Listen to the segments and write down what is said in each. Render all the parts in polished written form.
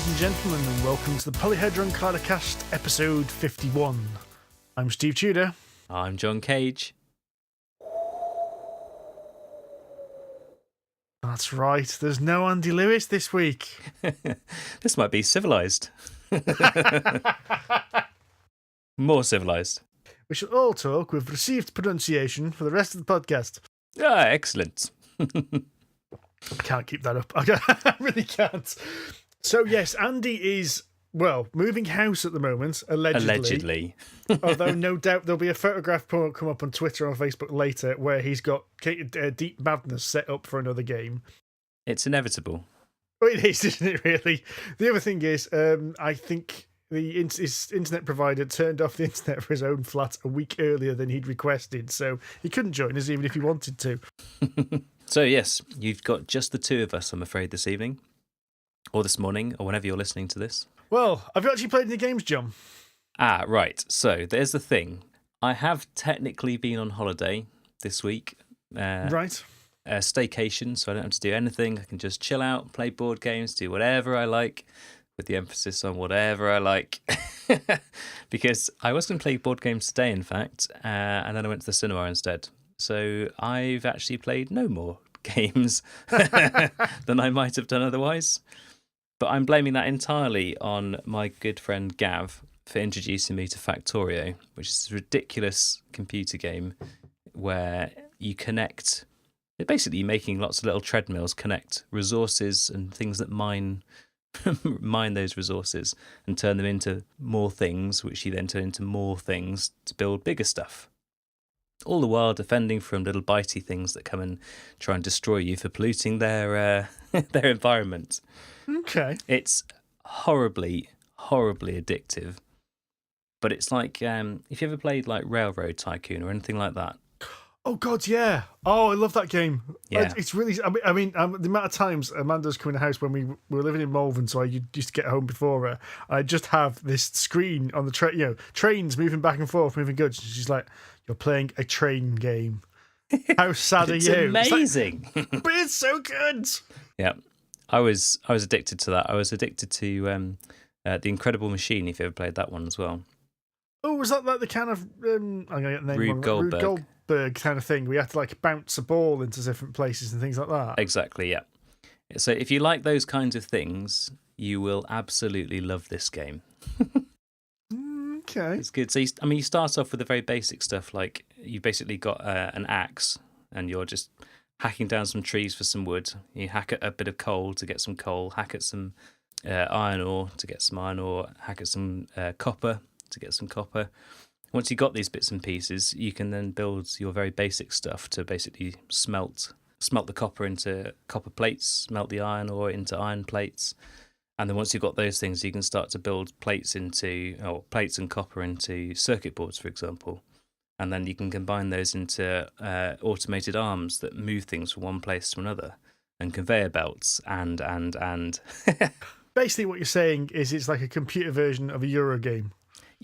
ladies and gentlemen, and welcome to the Polyhedron Cast episode 51. I'm Steve Tudor. I'm John Cage. That's right, there's no Andy Lewis this week. This might be civilised. More civilised. We shall all talk with received pronunciation for the rest of the podcast. Ah, excellent. I can't keep that up. I really can't. So, yes, Andy is, well, moving house at the moment, allegedly. Although, no doubt, there'll be a photograph come up on Twitter or Facebook later where he's got Deep Madness set up for another game. It's inevitable. Well, it is, isn't it, really? The other thing is, I think his internet provider turned off the internet for his own flat a week earlier than he'd requested, so he couldn't join us even if he wanted to. So, yes, you've got just the two of us, I'm afraid, this evening. Or this morning, or whenever you're listening to this. Well, have you actually played any games, John? Ah, right. So, there's the thing. I have technically been on holiday this week. Right. A staycation, so I don't have to do anything. I can just chill out, play board games, do whatever I like, with the emphasis on whatever I like. Because I was going to play board games today, in fact, and then I went to the cinema instead. So I've actually played no more games than I might have done otherwise. But I'm blaming that entirely on my good friend Gav for introducing me to Factorio, which is a ridiculous computer game where you connect... Basically, you're making lots of little treadmills connect resources and things that mine those resources and turn them into more things, which you then turn into more things to build bigger stuff. All the while defending from little bitey things that come and try and destroy you for polluting their their environment. Okay. It's horribly, horribly addictive. But it's like, if you ever played like Railroad Tycoon or anything like that. Oh, God, yeah. Oh, I love that game. Yeah. It's really... I mean, the amount of times Amanda's come in the house when we were living in Malvern, so I used to get home before her, I just have this screen on the trains moving back and forth, moving goods. She's like, you're playing a train game. How sad are you? Amazing. It's like, but it's so good. Yeah. I was addicted to that. I was addicted to The Incredible Machine, if you ever played that one as well. Oh, was that like the kind of... I'm going to get the name Rube wrong. Goldberg. Rube Goldberg kind of thing. We had to like bounce a ball into different places and things like that. Exactly, yeah. So if you like those kinds of things, you will absolutely love this game. Okay. It's good. So, you start off with the very basic stuff, like you've basically got an axe and you're just hacking down some trees for some wood. You hack at a bit of coal to get some coal, hack at some iron ore to get some iron ore, hack at some copper to get some copper. Once you've got these bits and pieces, you can then build your very basic stuff to basically smelt the copper into copper plates, smelt the iron ore into iron plates. And then once you've got those things, you can start to build plates and copper into circuit boards, for example. And then you can combine those into automated arms that move things from one place to another, and conveyor belts and. Basically what you're saying is it's like a computer version of a Euro game.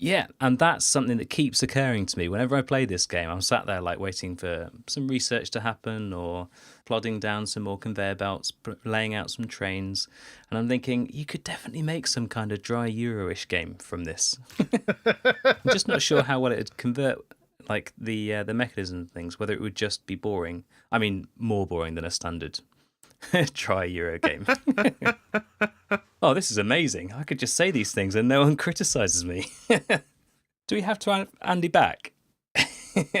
Yeah, and that's something that keeps occurring to me. Whenever I play this game, I'm sat there like waiting for some research to happen or plodding down some more conveyor belts, laying out some trains, and I'm thinking, you could definitely make some kind of dry Euro-ish game from this. I'm just not sure how well it would convert like the mechanism and things, whether it would just be boring. I mean, more boring than a standard dry Euro game. Oh, this is amazing. I could just say these things and no one criticises me. Do we have to have Andy back?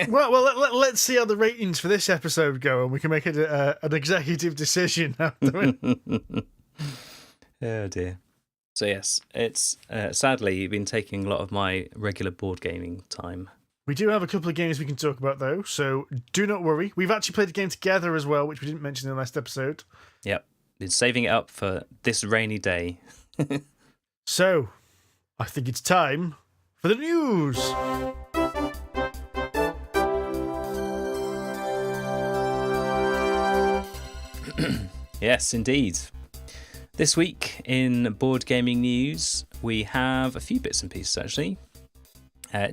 well, let's see how the ratings for this episode go, and we can make it an executive decision after it. Oh, dear. So, yes, it's sadly been taking a lot of my regular board gaming time. We do have a couple of games we can talk about, though, so do not worry. We've actually played a game together as well, which we didn't mention in the last episode. Yep. Been saving it up for this rainy day. So, I think it's time for the news. Yes, indeed. This week in board gaming news, we have a few bits and pieces, actually.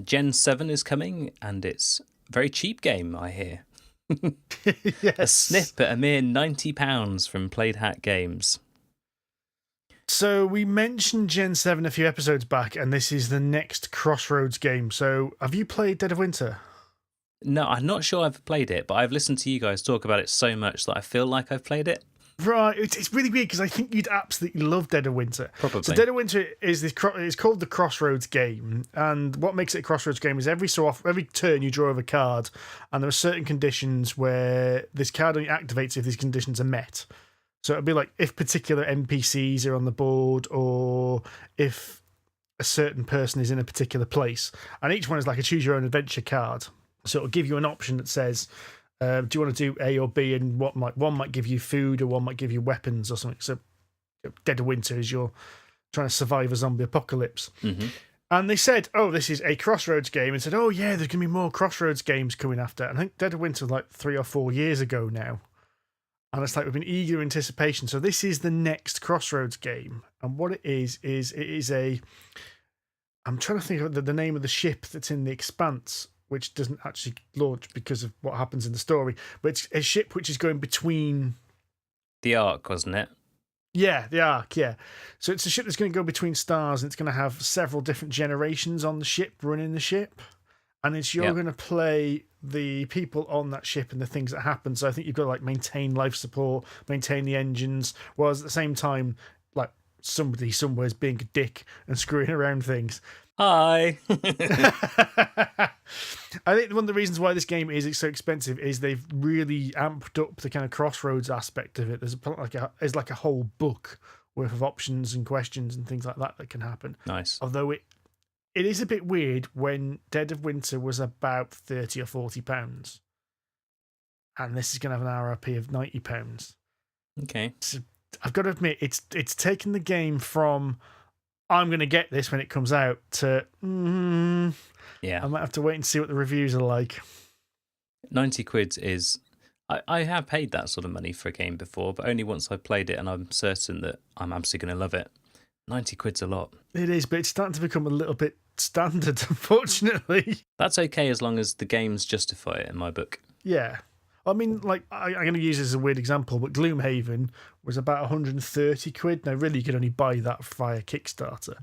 Gen 7 is coming, and it's a very cheap game, I hear. Yes. A snip at a mere £90 from Played Hat Games. So we mentioned Gen 7 a few episodes back, and this is the next Crossroads game. So have you played Dead of Winter? No, I'm not sure I've played it, but I've listened to you guys talk about it so much that I feel like I've played it. Right, it's really weird because I think you'd absolutely love Dead of Winter. Probably. So Dead of Winter is it's called the Crossroads game, and what makes it a Crossroads game is every turn you draw a card, and there are certain conditions where this card only activates if these conditions are met. So it'd be like if particular NPCs are on the board, or if a certain person is in a particular place, and each one is like a choose your own adventure card. So it'll give you an option that says, do you want to do A or B? And one might give you food, or one might give you weapons or something. So Dead of Winter is you're trying to survive a zombie apocalypse. Mm-hmm. And they said, oh, this is a Crossroads game. And said, oh, yeah, there's going to be more Crossroads games coming after. And I think Dead of Winter was like 3 or 4 years ago now. And it's like we've been eager anticipation. So this is the next Crossroads game. And what it is it is a... I'm trying to think of the name of the ship that's in the Expanse, which doesn't actually launch because of what happens in the story. But it's a ship which is going between... The Ark, wasn't it? Yeah, the Ark, yeah. So it's a ship that's going to go between stars, and it's going to have several different generations on the ship running the ship. And it's you're going to play the people on that ship and the things that happen. So I think you've got to like maintain life support, maintain the engines, whereas at the same time, like somebody somewhere is being a dick and screwing around things. Hi. I think one of the reasons why this game is so expensive is they've really amped up the kind of Crossroads aspect of it. There's like a whole book worth of options and questions and things like that can happen. Nice. Although it is a bit weird when Dead of Winter was about £30 or £40, and this is going to have an RRP of £90. Okay. So I've got to admit, it's taken the game from I'm going to get this when it comes out to yeah, I might have to wait and see what the reviews are like. 90 quid is... I have paid that sort of money for a game before, but only once I've played it and I'm certain that I'm absolutely going to love it. 90 quid's a lot. It is, but it's starting to become a little bit standard, unfortunately. That's okay as long as the games justify it in my book. Yeah. I mean, like, I'm going to use this as a weird example, but Gloomhaven was about 130 quid. Now, really, you could only buy that via Kickstarter.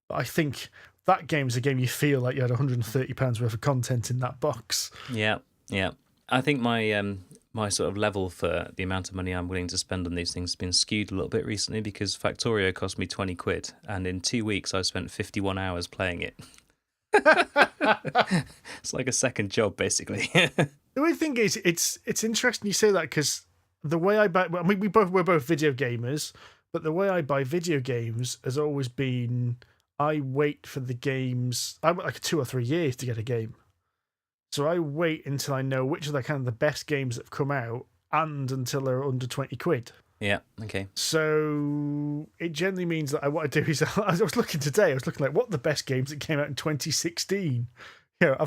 But I think that game's a game you feel like you had £130 worth of content in that box. Yeah, yeah. I think my my sort of level for the amount of money I'm willing to spend on these things has been skewed a little bit recently because Factorio cost me 20 quid, and in 2 weeks I spent 51 hours playing it. It's like a second job, basically. The weird thing is, it's interesting you say that because the way I buy, I mean, we're both video gamers, but the way I buy video games has always been I wait for the games. I wait like 2 or 3 years to get a game. So I wait until I know which are the kind of the best games that have come out and until they're under 20 quid. Yeah, okay. So it generally means that what I do is I was looking today, I was looking like what are the best games that came out in 2016. Yeah, I've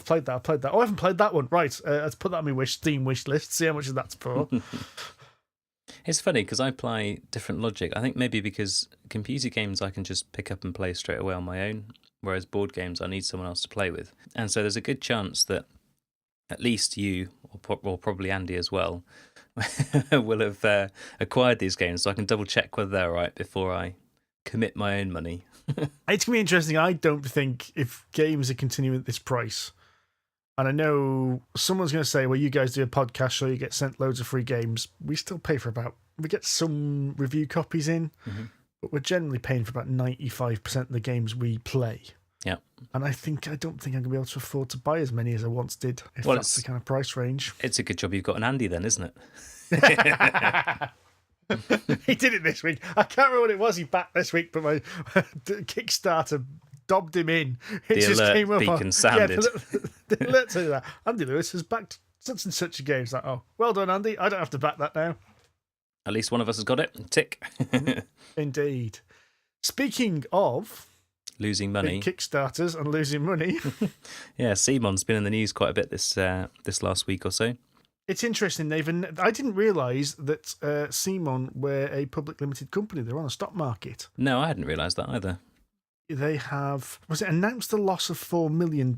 played that. Oh, I haven't played that one. Right, let's put that on my Steam wish list, see how much that's for. It's funny because I apply different logic. I think maybe because computer games I can just pick up and play straight away on my own, whereas board games I need someone else to play with. And so there's a good chance that at least you, or probably Andy as well, will have acquired these games, so I can double check whether they're right before I commit my own money. It's going to be interesting. I don't think if games are continuing at this price, and I know someone's going to say, well, you guys do a podcast, so you get sent loads of free games. We still pay for we get some review copies in, but we're generally paying for about 95% of the games we play. Yeah. And I don't think I'm going to be able to afford to buy as many as I once did, if that's the kind of price range. It's a good job you've got an Andy then, isn't it? He did it this week. I can't remember what it was he backed this week, but my Kickstarter dobbed him in. It the just alert came up beacon sounded. The alert said that Andy Lewis has backed such and such a game. It's like, oh, well done, Andy. I don't have to back that now. At least one of us has got it. Tick. Indeed. Speaking of losing money, Kickstarters and losing money. Yeah, CMON's been in the news quite a bit this last week or so. It's interesting. I didn't realise that CMON were a public limited company. They're on the stock market. No, I hadn't realised that either. They have announced a loss of $4 million.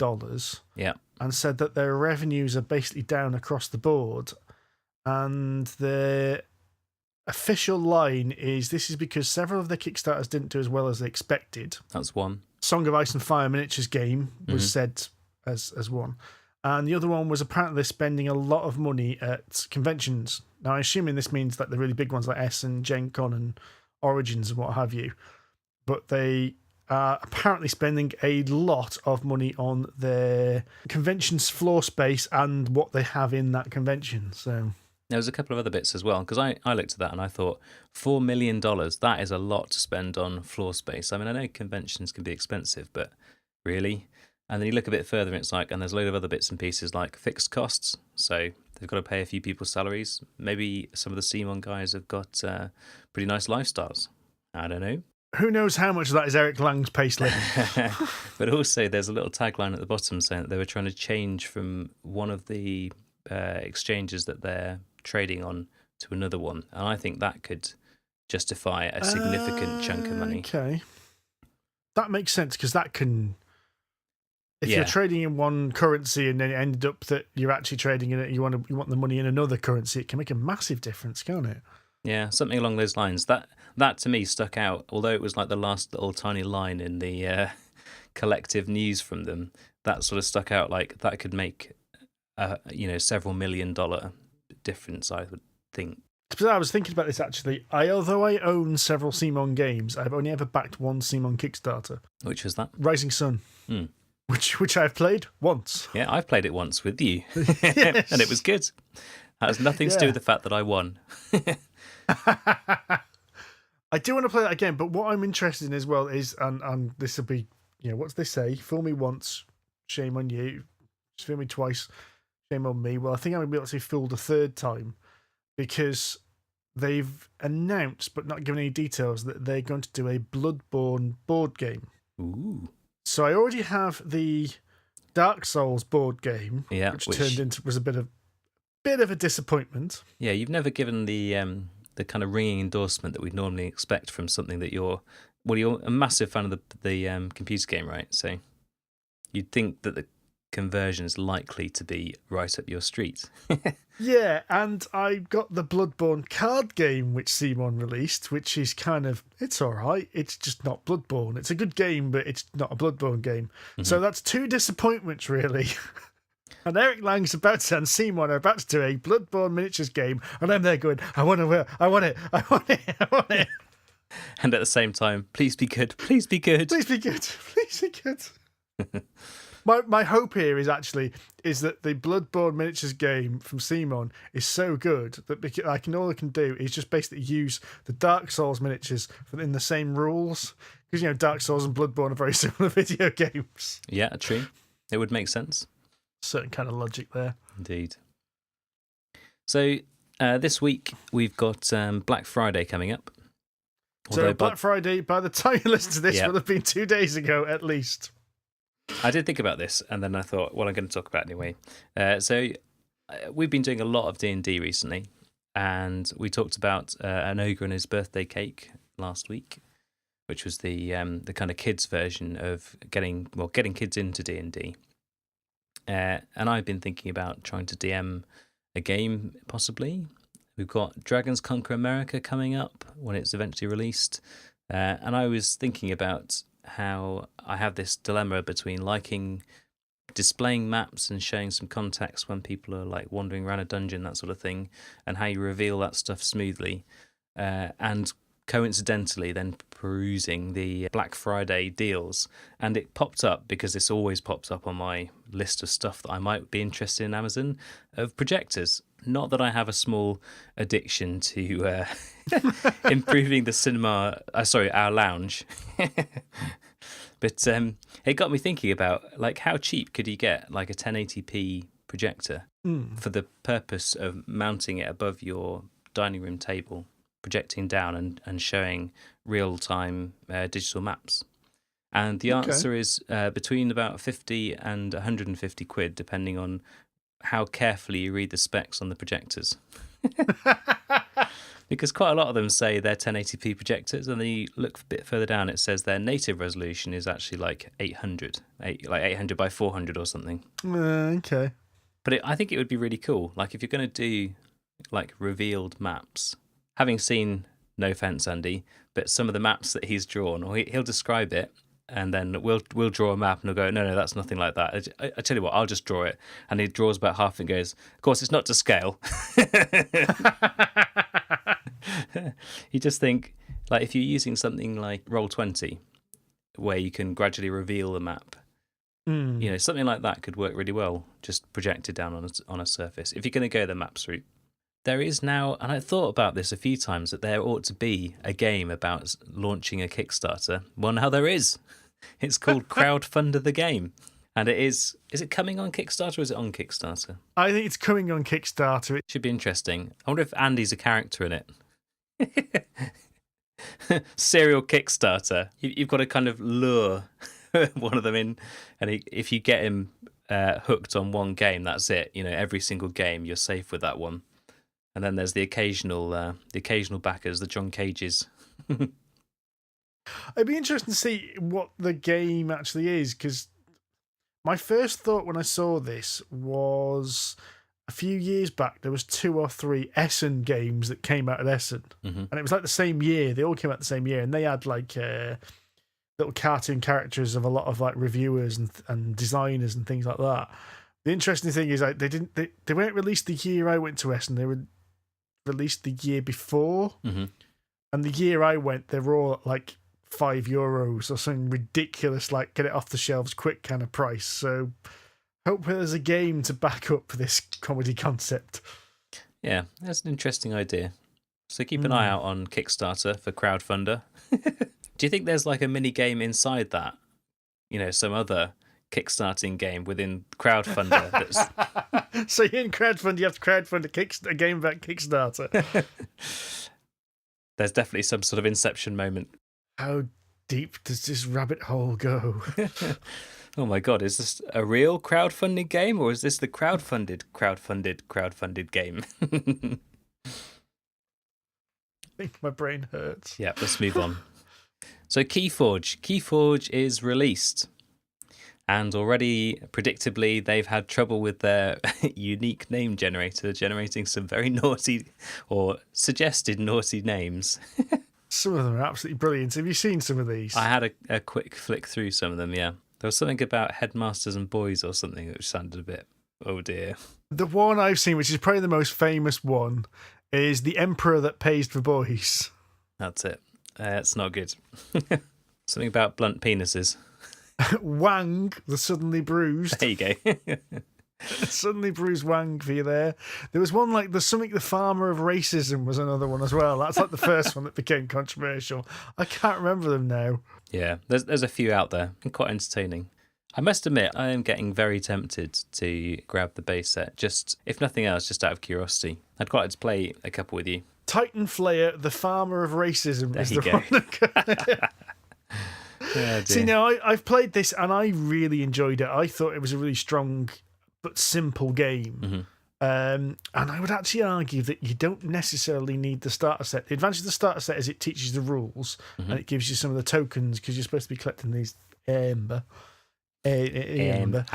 Yeah. And said that their revenues are basically down across the board, and they're official line is this is because several of the Kickstarters didn't do as well as they expected. That's one. Song of Ice and Fire miniatures game was said as one. And the other one was apparently they're spending a lot of money at conventions. Now, I'm assuming this means like the really big ones like S and Gen Con and Origins and what have you. But they are apparently spending a lot of money on their convention's floor space and what they have in that convention. So there was a couple of other bits as well, because I looked at that and I thought $4 million, that is a lot to spend on floor space. I mean, I know conventions can be expensive, but really? And then you look a bit further and it's like, and there's a load of other bits and pieces like fixed costs. So they've got to pay a few people's salaries. Maybe some of the CMON guys have got pretty nice lifestyles. I don't know. Who knows how much of that is Eric Lang's payslip? But also there's a little tagline at the bottom saying that they were trying to change from one of the exchanges that they're trading on to another one. And I think that could justify a significant chunk of money. Okay. That makes sense because that can... If you're trading in one currency and then it ended up that you're actually trading in it, you want the money in another currency, it can make a massive difference, can't it? Yeah, something along those lines. That to me stuck out, although it was like the last little tiny line in the collective news from them. That sort of stuck out, like that could make several $1 million difference, I would think. I was thinking about this actually. Although I own several CMON games, I've only ever backed one CMON Kickstarter. Which was that? Rising Sun. Which I've played once. Yeah, I've played it once with you. Yes. And it was good. That has nothing to do with the fact that I won. I do want to play that again, but what I'm interested in as well is, and this will be, what's they say? Fool me once, shame on you. Fool me twice, shame on me. Well, I think I'm going to be able to say fooled a third time because they've announced, but not given any details, that they're going to do a Bloodborne board game. Ooh. So I already have the Dark Souls board game, which turned into was a bit of a disappointment. Yeah, you've never given the kind of ringing endorsement that we'd normally expect from something that you're a massive fan of the computer game, right? So you'd think that the conversion is likely to be right up your street. Yeah, and I got the Bloodborne card game, which CMON released, which is it's all right. It's just not Bloodborne. It's a good game, but it's not a Bloodborne game. Mm-hmm. So that's two disappointments, really. And Eric Lang's and CMON are about to do a Bloodborne miniatures game, and I'm there going, I want it. And at the same time, please be good, please be good. Please be good, please be good. My hope here is that the Bloodborne miniatures game from CMON is so good that all I can do is just basically use the Dark Souls miniatures in the same rules. Because, Dark Souls and Bloodborne are very similar video games. Yeah, true. It would make sense. Certain kind of logic there. Indeed. So this week we've got Black Friday coming up. So Black Friday, by the time you listen to this, will have been 2 days ago at least. I did think about this, and then I thought, well, I'm going to talk about it anyway. So we've been doing a lot of D&D recently, and we talked about an ogre and his birthday cake last week, which was the kind of kids version of getting kids into D&D. And I've been thinking about trying to DM a game, possibly. We've got Dragons Conquer America coming up when it's eventually released. And I was thinking about how I have this dilemma between liking displaying maps and showing some context when people are like wandering around a dungeon, that sort of thing, and how you reveal that stuff smoothly. And coincidentally then perusing the Black Friday deals, and it popped up, because this always pops up on my list of stuff that I might be interested in Amazon, of projectors. Not that I have a small addiction to improving the cinema, our lounge. But it got me thinking about, like, how cheap could you get like a 1080p projector for the purpose of mounting it above your dining room table, projecting down and showing real-time digital maps? And the answer is between about 50 and 150 quid, depending on how carefully you read the specs on the projectors. Because quite a lot of them say they're 1080p projectors, and then you look a bit further down, it says their native resolution is actually like 800 by 400 or something. Okay. But I think it would be really cool. Like, if you're going to do like revealed maps, having seen, no offense, Andy, but some of the maps that he's drawn, or he'll describe it, and then we'll draw a map, and he'll go, no, that's nothing like that. I tell you what, I'll just draw it, and he draws about half and goes, of course, it's not to scale. You just think, like, if you're using something like Roll20, where you can gradually reveal the map, something like that could work really well, just projected down on a surface. If you're going to go the maps route, there is now, and I thought about this a few times, that there ought to be a game about launching a Kickstarter. Well, now there is. It's called Krowdfunder the Game. And is it coming on Kickstarter or is it on Kickstarter? I think it's coming on Kickstarter. It should be interesting. I wonder if Andy's a character in it. Serial Kickstarter. You've got to kind of lure one of them in, and if you get him hooked on one game, that's it. Every single game you're safe with that one. And then there's the occasional backers, the John Cages. It'd be interesting to see what the game actually is, because my first thought when I saw this was a few years back, there was 2 or 3 Essen games that came out of Essen. And it was like the same year. They all came out the same year, and they had like little cartoon characters of a lot of like reviewers and designers and things like that. The interesting thing is, like, they weren't released the year I went to Essen. They were released the year before, and the year I went, they were all at like €5 or something ridiculous, like get it off the shelves quick kind of price. So hope there's a game to back up this comedy concept. Yeah, that's an interesting idea. So keep an eye out on Kickstarter for Krowdfunder. Do you think there's like a mini game inside that? Some other kickstarting game within Krowdfunder. So in Crowdfunder, you have to crowdfund a game about Kickstarter. There's definitely some sort of Inception moment. How deep does this rabbit hole go? Oh my God, is this a real crowdfunding game, or is this the crowdfunded game? I think my brain hurts. Yeah, let's move on. So Keyforge is released. And already, predictably, they've had trouble with their unique name generator, generating some very naughty or suggested naughty names. Some of them are absolutely brilliant. Have you seen some of these? I had a quick flick through some of them, yeah. There was something about headmasters and boys or something which sounded a bit, oh dear. The one I've seen, which is probably the most famous one, is The Emperor That Pays for Boys. That's it. It's not good. Something about blunt penises. Wang, the suddenly bruised. There you go. Suddenly bruised Wang for you there. There was one like the farmer of racism was another one as well. That's like the first one that became controversial. I can't remember them now. Yeah, there's a few out there and quite entertaining. I must admit, I am getting very tempted to grab the base set, just if nothing else, just out of curiosity. I'd quite like to play a couple with you. Titan Flayer, the farmer of racism there is you the go. one. Oh, see, now I've played this and I really enjoyed it. I thought it was a really strong but simple game. And I would actually argue that you don't necessarily need the starter set. The advantage of the starter set is it teaches the rules and it gives you some of the tokens because you're supposed to be collecting these amber. Amber.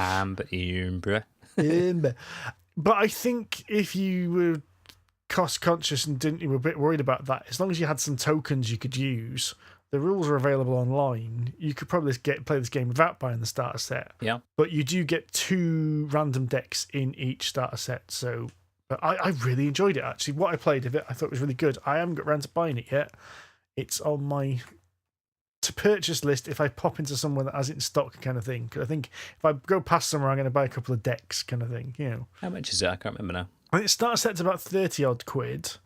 But I think if you were cost conscious and you were a bit worried about that, as long as you had some tokens you could use, the rules are available online. You could probably play this game without buying the starter set. Yeah. But you do get 2 random decks in each starter set. So I really enjoyed it, actually. What I played of it, I thought was really good. I haven't got around to buying it yet. It's on my to-purchase list if I pop into somewhere that has it in stock kind of thing. Because I think if I go past somewhere, I'm going to buy a couple of decks kind of thing. How much is it? I can't remember now. I think the starter set's about 30-odd quid.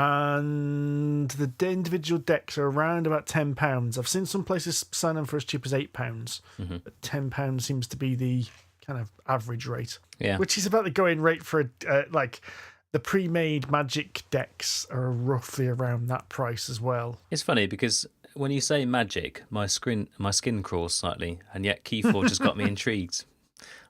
And the individual decks are around about £10. I've seen some places sign them for as cheap as £8. But £10 seems to be the kind of average rate. Yeah. Which is about the going rate for like the pre-made Magic decks are roughly around that price as well. It's funny because when you say Magic, my skin crawls slightly, and yet Keyforge has got me intrigued.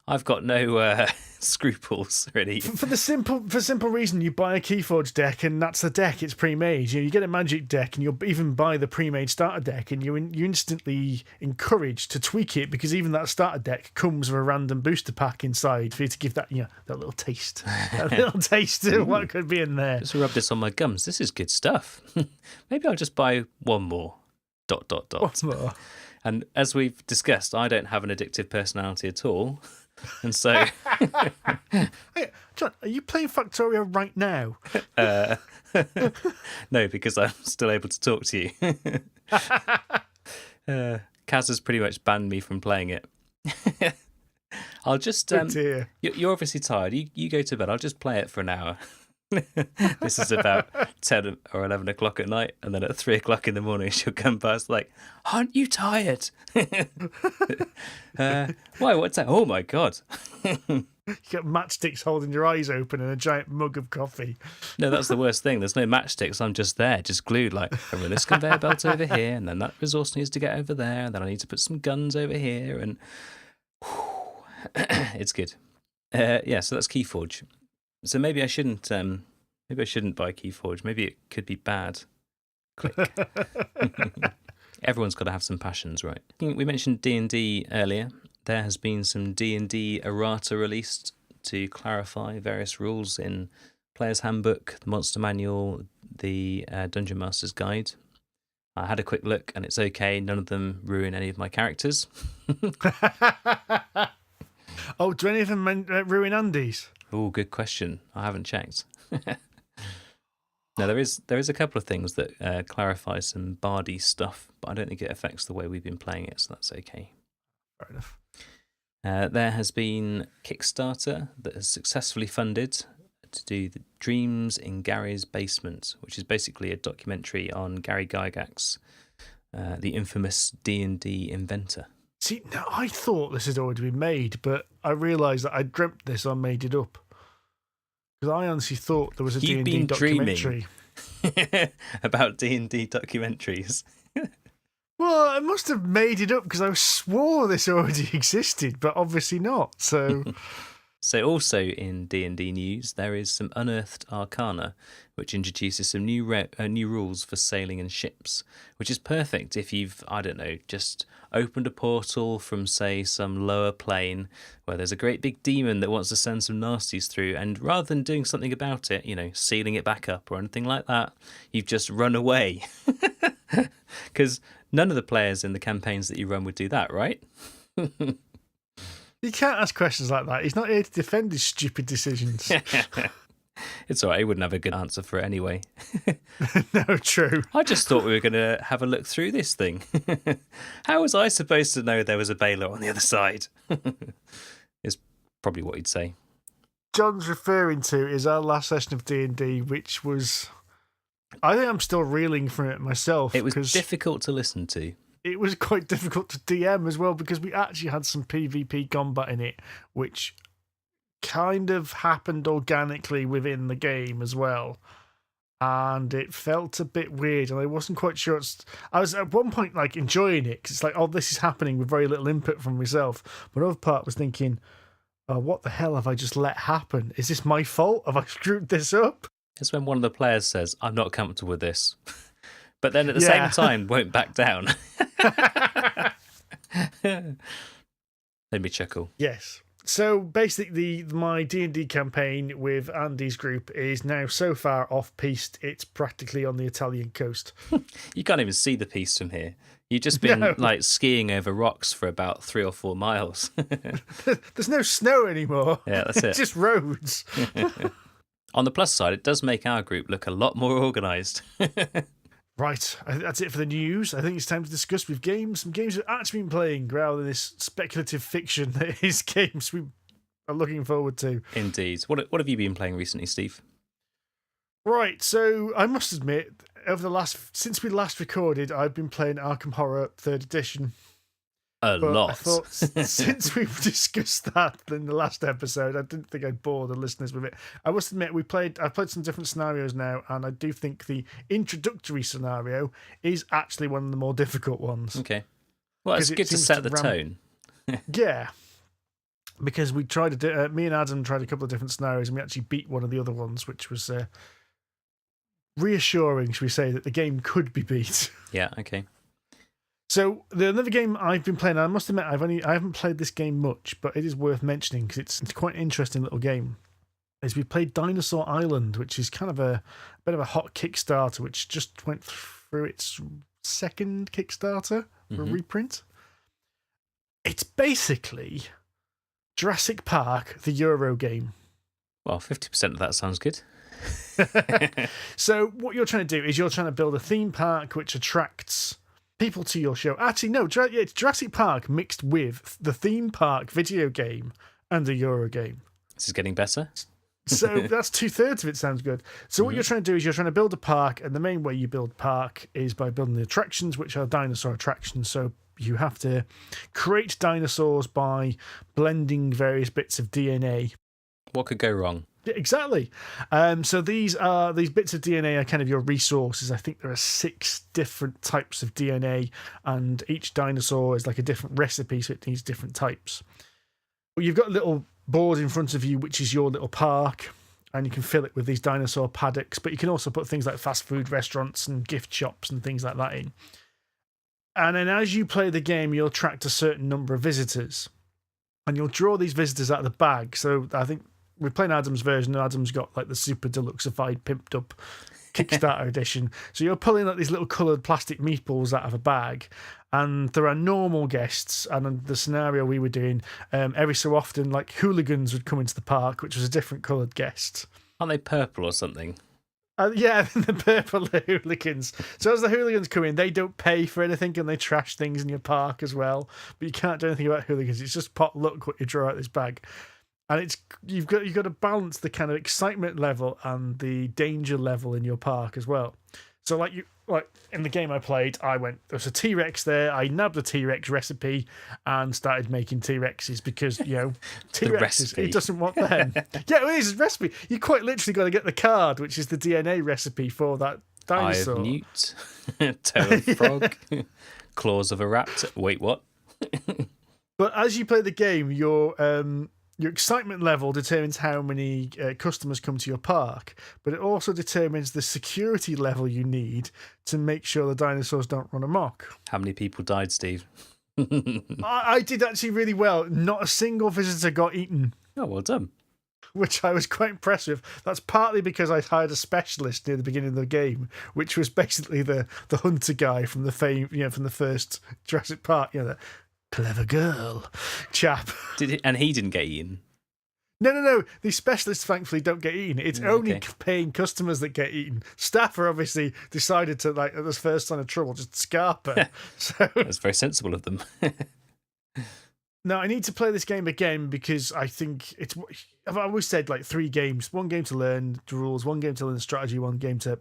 I've got no scruples, really. For the simple reason, you buy a Keyforge deck and that's the deck. It's pre-made. You get a Magic deck and you'll even buy the pre-made starter deck, and you're instantly encouraged to tweak it, because even that starter deck comes with a random booster pack inside for you to give that that little taste, of what could be in there. Just rub this on my gums. This is good stuff. Maybe I'll just buy one more. ... One more. And as we've discussed, I don't have an addictive personality at all. And so... Hey, John, are you playing Factorio right now? No, because I'm still able to talk to you. Kaz has pretty much banned me from playing it. I'll just... you're obviously tired. You go to bed. I'll just play it for an hour. This is about 10 or 11 o'clock at night, and then at 3 o'clock in the morning she'll come past like, aren't you tired? Why, what's that? Oh my god. You got matchsticks holding your eyes open and a giant mug of coffee. No, that's the worst thing. There's no matchsticks. I'm just there, just glued, like, I run this conveyor belt over here, and then that resource needs to get over there, and then I need to put some guns over here, and it's good. So that's Keyforge. So maybe I shouldn't buy Keyforge. Maybe it could be bad. Click. Everyone's got to have some passions, right? We mentioned D&D earlier. There has been some D&D errata released to clarify various rules in Player's Handbook, the Monster Manual, the Dungeon Master's Guide. I had a quick look, and it's okay. None of them ruin any of my characters. Oh, do any of them ruin Andy's? Oh, good question. I haven't checked. No, there is a couple of things that clarify some bardy stuff, but I don't think it affects the way we've been playing it, so that's okay. Fair enough. There has been Kickstarter that has successfully funded to do the Dreams in Gary's Basement, which is basically a documentary on Gary Gygax, the infamous D&D inventor. See, now I thought this had already been made, but I realised that I dreamt this or made it up. Because I honestly thought there was a D&D documentary. About D&D documentaries. Well, I must have made it up because I swore this already existed, but obviously not. So, So also in D&D news, there is some Unearthed Arcana, which introduces some new rules for sailing in ships, which is perfect if you've, I don't know, just opened a portal from, say, some lower plane where there's a great big demon that wants to send some nasties through, and rather than doing something about it, sealing it back up or anything like that, you've just run away. Because none of the players in the campaigns that you run would do that, right? You can't ask questions like that. He's not here to defend his stupid decisions. It's all right. He wouldn't have a good answer for it anyway. No, true. I just thought we were going to have a look through this thing. How was I supposed to know there was a Baylor on the other side? Is probably what he'd say. John's referring to is our last session of D&D, which was... I think I'm still reeling from it myself. It was difficult to listen to. It was quite difficult to DM as well, because we actually had some PvP combat in it, which kind of happened organically within the game as well. And it felt a bit weird, and I wasn't quite sure. I was at one point like enjoying it, because it's like, oh, this is happening with very little input from myself. But another part was thinking, oh, what the hell have I just let happen? Is this my fault? Have I screwed this up? It's when one of the players says, I'm not comfortable with this. But then at the same time, won't back down. Made me chuckle. Yes. So basically, my D&D campaign with Andy's group is now so far off-piste, it's practically on the Italian coast. You can't even see the piste from here. You've just been like skiing over rocks for about 3 or 4 miles. There's no snow anymore. Yeah, that's it. It's just roads. On the plus side, it does make our group look a lot more organised. Right, that's it for the news. I think it's time to discuss with games. Some games we've actually been playing rather than this speculative fiction that is games we are looking forward to. Indeed. What have you been playing recently, Steve? Right, so I must admit, since we last recorded, I've been playing Arkham Horror 3rd Edition. A lot. I thought since we've discussed that in the last episode, I didn't think I'd bore the listeners with it. I must admit, I've played some different scenarios now, and I do think the introductory scenario is actually one of the more difficult ones. Okay. Well, it's good to set the tone. Yeah. because we tried to do, me and Adam tried a couple of different scenarios, and we actually beat one of the other ones, which was reassuring, should we say, that the game could be beat. Yeah, okay. So another game I've been playing, I must admit I haven't played this game much, but it is worth mentioning because it's quite an interesting little game. Is we played Dinosaur Island, which is kind of a bit of a hot Kickstarter, which just went through its second Kickstarter for a reprint. It's basically Jurassic Park, the Euro game. Well, 50% of that sounds good. So what you're trying to do is you're trying to build a theme park which attracts people to your show. Actually, no, it's Jurassic Park mixed with the theme park video game and the Euro game. This is getting better. So that's 2/3 of it. Sounds good. So what you're trying to do is you're trying to build a park, and the main way you build park is by building the attractions, which are dinosaur attractions. So you have to create dinosaurs by blending various bits of DNA. What could go wrong? Yeah, exactly. So these bits of DNA are kind of your resources. I think there are 6 different types of DNA, and each dinosaur is like a different recipe, so it needs different types. Well, you've got a little board in front of you, which is your little park, and you can fill it with these dinosaur paddocks, but you can also put things like fast food restaurants and gift shops and things like that in. And then as you play the game, you'll attract a certain number of visitors, and you'll draw these visitors out of the bag. So I think we're playing Adam's version, and Adam's got like the super deluxeified, pimped up Kickstarter edition. So you're pulling like these little coloured plastic meatballs out of a bag, and there are normal guests. And in the scenario we were doing, every so often, like hooligans would come into the park, which was a different coloured guest. Aren't they purple or something? Yeah, the purple hooligans. So as the hooligans come in, they don't pay for anything, and they trash things in your park as well. But you can't do anything about hooligans. It's just pot luck what you draw out of this bag. And you've got to balance the kind of excitement level and the danger level in your park as well. So like in the game I played, there's a T-Rex there. I nabbed the T-Rex recipe and started making T-Rexes because, T-Rexes, he doesn't want them. Yeah, it is a recipe. You quite literally got to get the card, which is the DNA recipe for that dinosaur. Eye of newt, tail of frog, claws of a raptor. Wait, what? But as you play the game, your excitement level determines how many customers come to your park, but it also determines the security level you need to make sure the dinosaurs don't run amok. How many people died, Steve? I did actually really well. Not a single visitor got eaten. Oh, well done. Which I was quite impressed with. That's partly because I hired a specialist near the beginning of the game, which was basically the hunter guy from the from the first Jurassic Park, the clever girl chap. And he didn't get eaten? No. These specialists, thankfully, don't get eaten. It's only paying customers that get eaten. Staff are obviously decided to, at this first sign of trouble, just scarp her. So that's very sensible of them. Now, I need to play this game again because I think I've always said 3 games. 1 game to learn the rules, 1 game to learn the strategy, 1 game to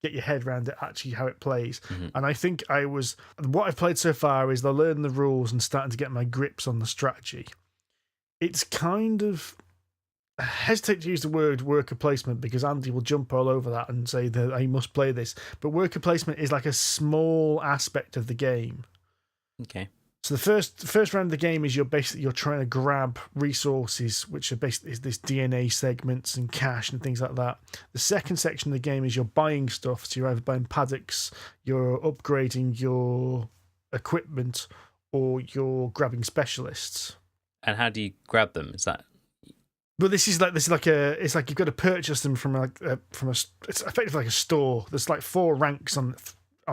get your head around it, actually how it plays. And I think what I've played so far is learning the rules and starting to get my grips on the strategy. It's kind of, I hesitate to use the word worker placement because Andy will jump all over that and say that I must play this, but worker placement is like a small aspect of the game. Okay. So the first round of the game is you're trying to grab resources, which are basically this DNA segments and cash and things like that. The second section of the game is you're buying stuff. So you're either buying paddocks, you're upgrading your equipment, or you're grabbing specialists. And how do you grab them? Is that? But it's like you've got to purchase them from it's effectively like a store. There's 4 ranks on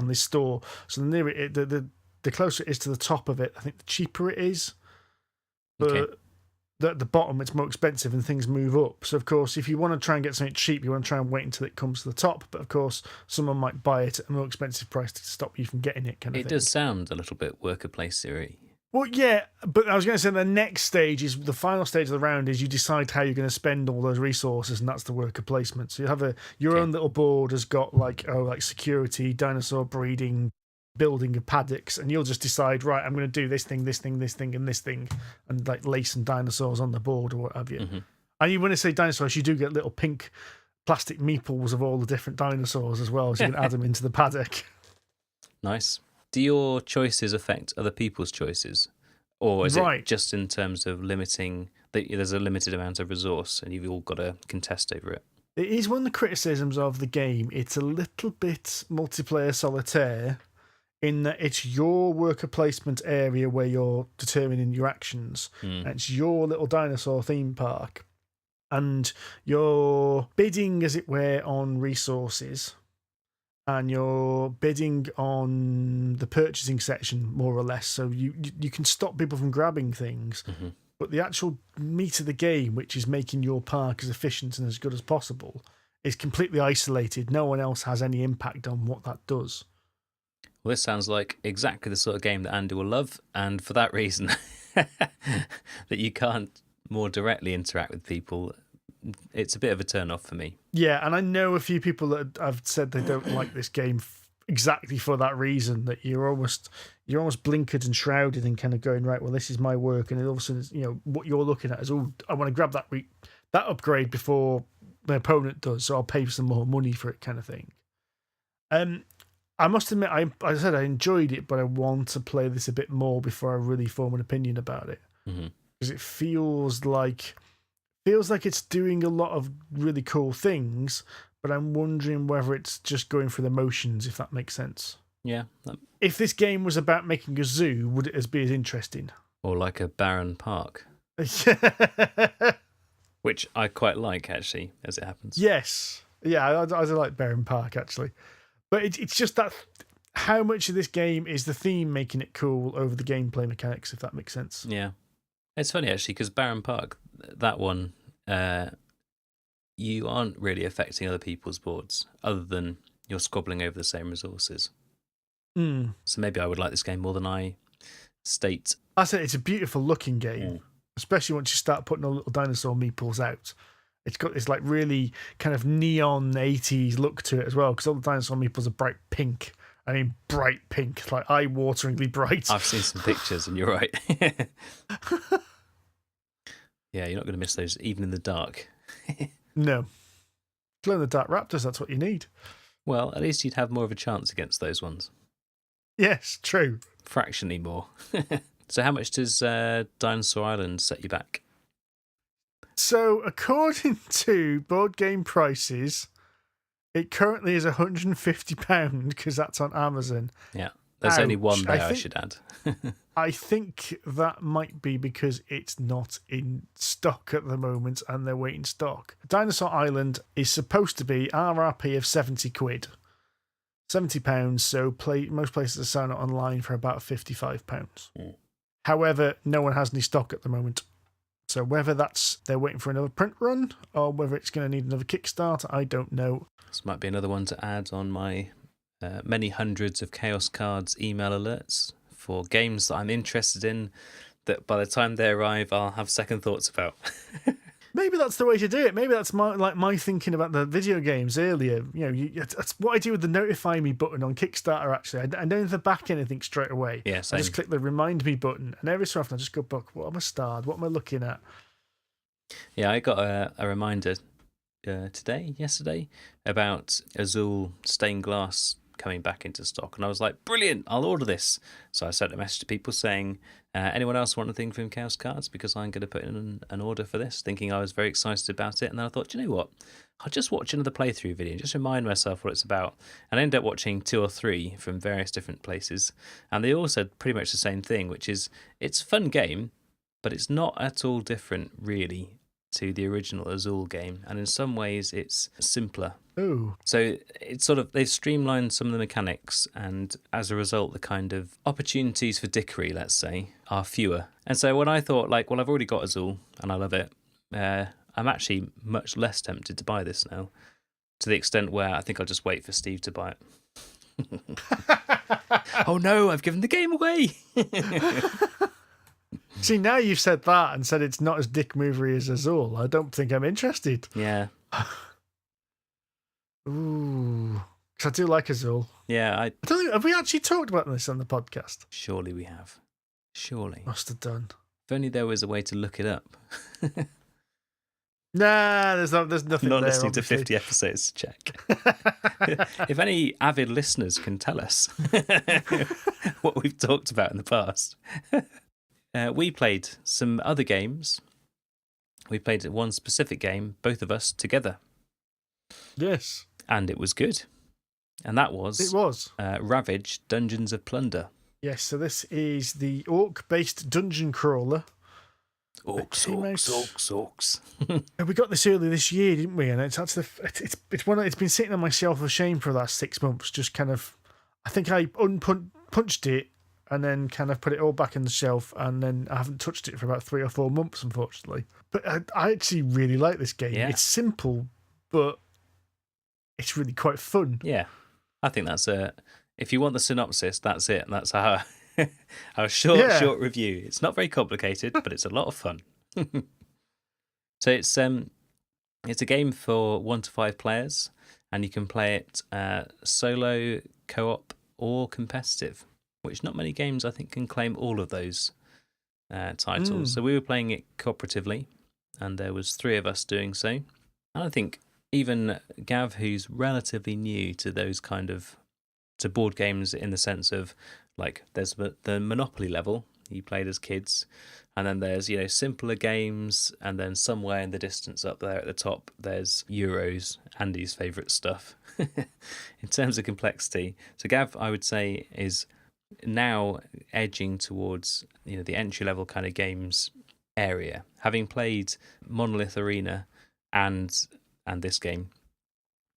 this store. So the nearer the closer it is to the top of it, I think the cheaper it is. But at the bottom, it's more expensive and things move up. So, of course, if you want to try and get something cheap, you want to try and wait until it comes to the top. But, of course, someone might buy it at a more expensive price to stop you from getting it, kind of thing. It does sound a little bit worker placement-y. Well, yeah, but I was going to say the next stage is the final stage of the round is you decide how you're going to spend all those resources, and that's the worker placement. So you have your own little board has got like security, dinosaur breeding, building of paddocks, and you'll just decide, right, I'm going to do this thing, and this thing, and lace some dinosaurs on the board or what have you. And when I say dinosaurs, you do get little pink plastic meeples of all the different dinosaurs as well, so you can add them into the paddock. Nice. Do your choices affect other people's choices? Or is it just in terms of limiting there's a limited amount of resource and you've all got to contest over it. It is one of the criticisms of the game. It's a little bit multiplayer solitaire in that it's your worker placement area where you're determining your actions. And it's your little dinosaur theme park. And you're bidding, as it were, on resources. And you're bidding on the purchasing section, more or less. So you can stop people from grabbing things. Mm-hmm. But the actual meat of the game, which is making your park as efficient and as good as possible, is completely isolated. No one else has any impact on what that does. Well, this sounds like exactly the sort of game that Andy will love. And for that reason, that you can't more directly interact with people, it's a bit of a turn off for me. Yeah, and I know a few people that have said they don't like this game exactly for that reason, that you're almost blinkered and shrouded and kind of going, right, well, this is my work, and all of a sudden, what you're looking at is, oh, I want to grab that upgrade before my opponent does, so I'll pay some more money for it, kind of thing. I must admit, I said I enjoyed it, but I want to play this a bit more before I really form an opinion about it, because it feels like it's doing a lot of really cool things, but I'm wondering whether it's just going through the motions, if that makes sense. Yeah. If this game was about making a zoo, would it be as interesting? Or like a barren park. Which I quite like, actually, as it happens. Yes. Yeah, I like barren park, actually. But it's just that how much of this game is the theme making it cool over the gameplay mechanics, if that makes sense. Yeah. It's funny, actually, because barren park, that one... you aren't really affecting other people's boards other than you're squabbling over the same resources. So maybe I would like this game more than I state. I said it's a beautiful looking game, especially once you start putting all little dinosaur meeples out. It's got this like really kind of neon 80s look to it as well, because all the dinosaur meeples are bright pink. I mean, bright pink, like eye-wateringly bright. I've seen some pictures and you're right. Yeah, you're not going to miss those even in the dark. No. Glow-in-the-dark raptors, that's what you need. Well, at least you'd have more of a chance against those ones. Yes, true. Fractionally more. So how much does Dinosaur Island set you back? So, according to board game prices, it currently is £150 because that's on Amazon. Yeah, there's only one there, I should add. I think that might be because it's not in stock at the moment and they're waiting stock. Dinosaur Island is supposed to be RRP of £70. £70, so most places are selling it online for about £55. However, no one has any stock at the moment. So whether they're waiting for another print run or whether it's going to need another Kickstarter, I don't know. This might be another one to add on my many hundreds of Chaos Cards email alerts for games that I'm interested in, that by the time they arrive, I'll have second thoughts about. Maybe that's the way to do it. Maybe that's my thinking about the video games earlier. That's what I do with the notify me button on Kickstarter, actually. I don't ever back anything straight away. Yeah, same. I just click the remind me button, and every so often I just go back, what am I starred? What am I looking at? Yeah, I got a reminder yesterday, about Azul stained glass coming back into stock, and I was like, brilliant, I'll order this. So I sent a message to people saying, anyone else want anything from Chaos Cards, because I'm going to put in an order for this, thinking I was very excited about it. And then I thought, you know what, I'll just watch another playthrough video and just remind myself what it's about. And I ended up watching 2 or 3 from various different places, and they all said pretty much the same thing, which is it's a fun game, but it's not at all different really to the original Azul game, and in some ways it's simpler. Ooh. So it's sort of, they've streamlined some of the mechanics, and as a result the kind of opportunities for dickery, let's say, are fewer. And so when I thought, like, well, I've already got Azul and I love it, I'm actually much less tempted to buy this now, to the extent where I think I'll just wait for Steve to buy it. Oh no, I've given the game away. See, now you've said that and said it's not as dick movery as Azul. I don't think I'm interested. Yeah. Ooh. Because I do like Azul. Yeah, I don't think, have we actually talked about this on the podcast? Surely we have. Surely. Must have done. If only there was a way to look it up. Nah, there's nothing Not there, listening obviously. to 50 episodes to check. If any avid listeners can tell us what we've talked about in the past. We played some other games we played one specific game, both of us together. Yes. And it was good. And that It was. Ravage, Dungeons of Plunder. Yes, so this is the orc-based dungeon crawler. Orcs. And we got this early this year, didn't we? And it's actually it's been sitting on my shelf of shame for the last 6 months. Just kind of, I think I punched it and then kind of put it all back in the shelf, and then I haven't touched it for about 3 or 4 months, unfortunately. But I actually really like this game. Yeah. It's simple, but it's really quite fun. Yeah, I think that's if you want the synopsis, that's it. That's our short review. It's not very complicated, but it's a lot of fun. So it's a game for 1 to 5 players, and you can play it solo, co-op, or competitive, which not many games I think can claim all of those titles. So we were playing it cooperatively, and there was 3 of us doing so. And I think even Gav, who's relatively new to those kind of to board games in the sense of, like, there's the Monopoly level you played as kids, and then there's, simpler games, and then somewhere in the distance up there at the top there's Euros, Andy's favourite stuff in terms of complexity. So Gav, I would say, is now edging towards the entry level kind of games area, having played Monolith Arena and this game,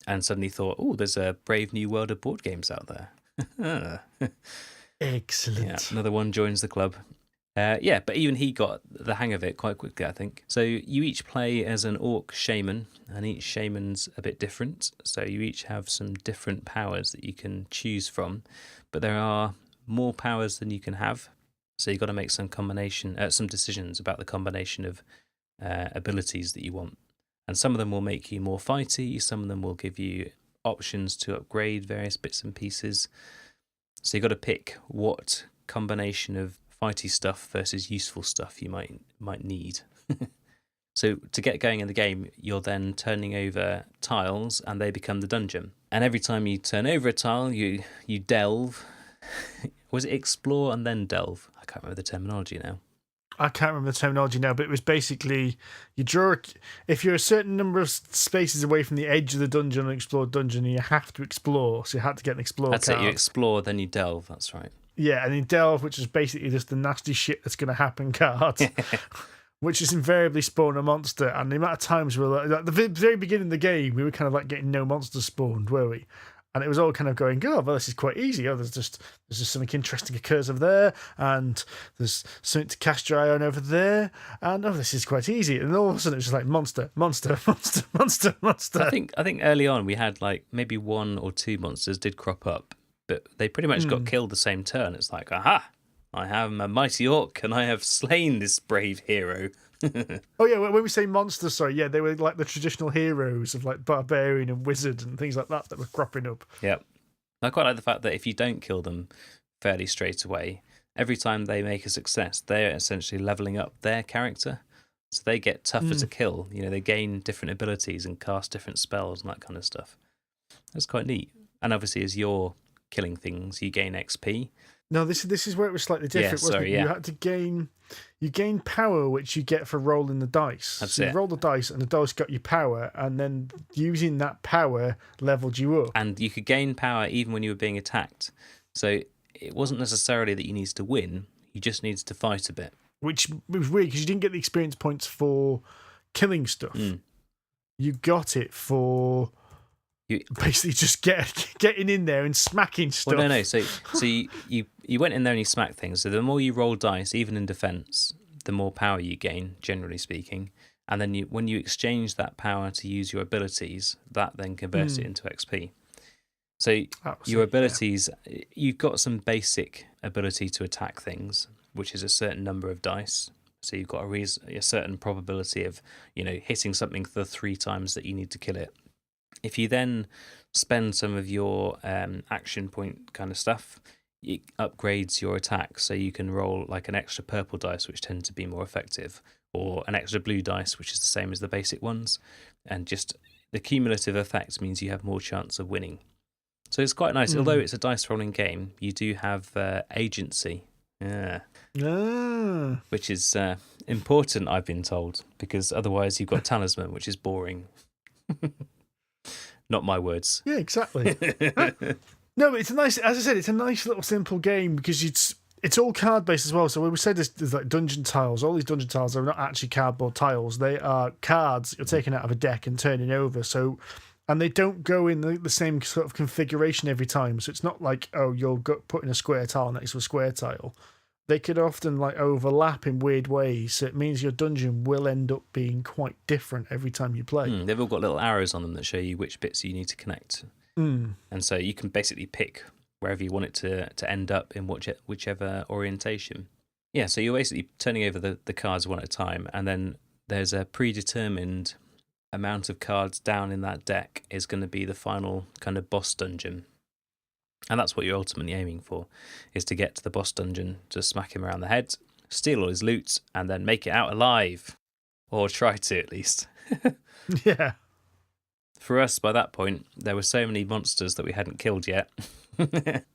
and suddenly thought, oh, there's a brave new world of board games out there. Excellent. Yeah, another one joins the club. But even he got the hang of it quite quickly, I think. So you each play as an orc shaman, and each shaman's a bit different. So you each have some different powers that you can choose from, but there are more powers than you can have. So you've got to make some decisions about the combination of abilities that you want. And some of them will make you more fighty, some of them will give you options to upgrade various bits and pieces. So you've got to pick what combination of fighty stuff versus useful stuff you might need. So to get going in the game, you're then turning over tiles, and they become the dungeon. And every time you turn over a tile, you delve. Was it explore and then delve? I can't remember the terminology now. I can't remember the terminology now, but it was basically you draw. If you're a certain number of spaces away from the edge of the dungeon, an explored dungeon, you have to explore. So you had to get an explore card. That's it. You explore, then you delve. That's right. Yeah, and you delve, which is basically just the nasty shit that's going to happen card, which is invariably spawn a monster. And the amount of times we were like, at the very beginning of the game, we were kind of like getting no monsters spawned, were we? And it was all kind of going, oh, well, this is quite easy. Oh, there's just something interesting occurs over there, and there's something to cast your eye on over there, and this is quite easy. And all of a sudden, it was just like monster. I think early on we had like maybe 1 or 2 monsters did crop up, but they pretty much got killed the same turn. It's like, aha, I am a mighty orc, and I have slain this brave hero. Oh yeah, when we say monsters, sorry, yeah, they were like the traditional heroes of like barbarian and wizard and things like that were cropping up. Yeah, I quite like the fact that if you don't kill them fairly straight away, every time they make a success, they're essentially leveling up their character, so they get tougher to kill. They gain different abilities and cast different spells and that kind of stuff. That's quite neat. And obviously, as you're killing things, you gain XP. No, this is where it was slightly different, wasn't it? Yeah. You had to gain power, which you get for rolling the dice. That's so you roll the dice, and the dice got you power, and then using that power leveled you up. And you could gain power even when you were being attacked. So it wasn't necessarily that you needed to win; you just needed to fight a bit. Which was weird because you didn't get the experience points for killing stuff. You got it for basically just getting in there and smacking stuff. Well, no. So you went in there and you smacked things. So the more you roll dice, even in defense, the more power you gain, generally speaking. And then when you exchange that power to use your abilities, that then converts it into XP. So your abilities, you've got some basic ability to attack things, which is a certain number of dice. So you've got a certain probability of hitting something the 3 times that you need to kill it. If you then spend some of your action point kind of stuff, it upgrades your attack, so you can roll like an extra purple dice, which tend to be more effective, or an extra blue dice, which is the same as the basic ones. And just the cumulative effect means you have more chance of winning. So it's quite nice. Although it's a dice rolling game, you do have agency. Yeah. Which is Important, I've been told, because otherwise you've got talisman, which is boring. Not my words. Yeah, exactly. No, but it's a nice, as I said, it's a nice little simple game because it's all card based as well. So when we say there's like dungeon tiles, all these dungeon tiles are not actually cardboard tiles. They are cards you're taking out of a deck and turning over. So, and they don't go in the same sort of configuration every time. So it's not like, oh, you'll put in a square tile next to a square tile. They could often like overlap in weird ways. So it means your dungeon will end up being quite different every time you play. They've all got little arrows on them that show you which bits you need to connect. And so you can basically pick wherever you want it to end up in whichever orientation. Yeah, so you're basically turning over the cards one at a time, and then there's a predetermined amount of cards down in that deck is going to be the final kind of boss dungeon. And that's what you're ultimately aiming for, is to get to the boss dungeon, to smack him around the head, steal all his loot, and then make it out alive. Or try to, at least. Yeah. For us, by that point, there were so many monsters that we hadn't killed yet.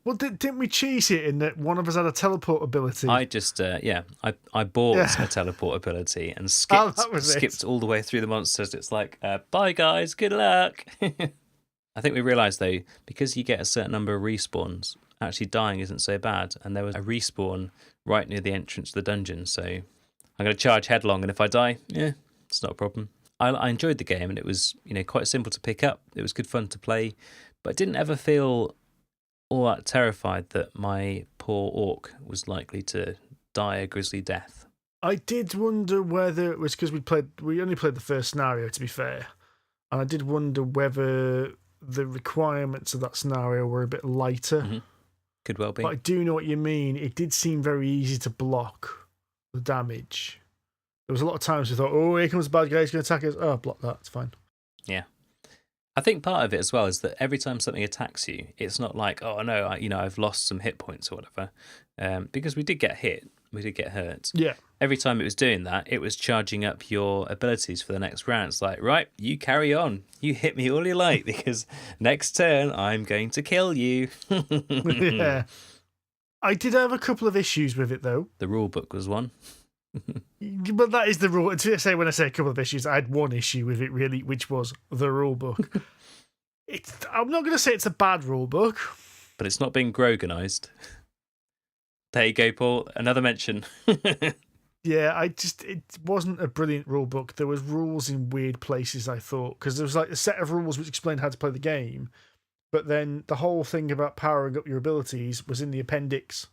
Well, didn't we cheese it in that one of us had a teleport ability? I just, I bought a teleport ability and skipped all the way through the monsters. It's like, bye guys, good luck. I think we realised, though, because you get a certain number of respawns, actually dying isn't so bad. And there was a respawn right near the entrance to the dungeon. So I'm going to charge headlong, and if I die, it's not a problem. I enjoyed the game, and it was quite simple to pick up. It was good fun to play, but I didn't ever feel all that terrified that my poor orc was likely to die a grisly death. I did wonder whether it was because we only played the first scenario, to be fair, and I did wonder whether the requirements of that scenario were a bit lighter. Mm-hmm. Could well be. But I do know what you mean. It did seem very easy to block the damage. There was a lot of times we thought, oh, here comes the bad guy, he's going to attack us. Oh, block that, it's fine. Yeah. I think part of it as well is that every time something attacks you, it's not like, oh, no, I've lost some hit points or whatever. Because we did get hit, we did get hurt. Yeah. Every time it was doing that, it was charging up your abilities for the next round. It's like, right, you carry on. You hit me all you like, because next turn I'm going to kill you. Yeah. I did have a couple of issues with it, though. The rule book was one. But that is the rule. To say, when I say a couple of issues, I had one issue with it, really, which was the rule book. I'm not going to say it's a bad rule book, but it's not being Groganized. There you go, Paul. Another mention. Yeah, it wasn't a brilliant rule book. There was rules in weird places, I thought, because there was like a set of rules which explained how to play the game, but then the whole thing about powering up your abilities was in the appendix.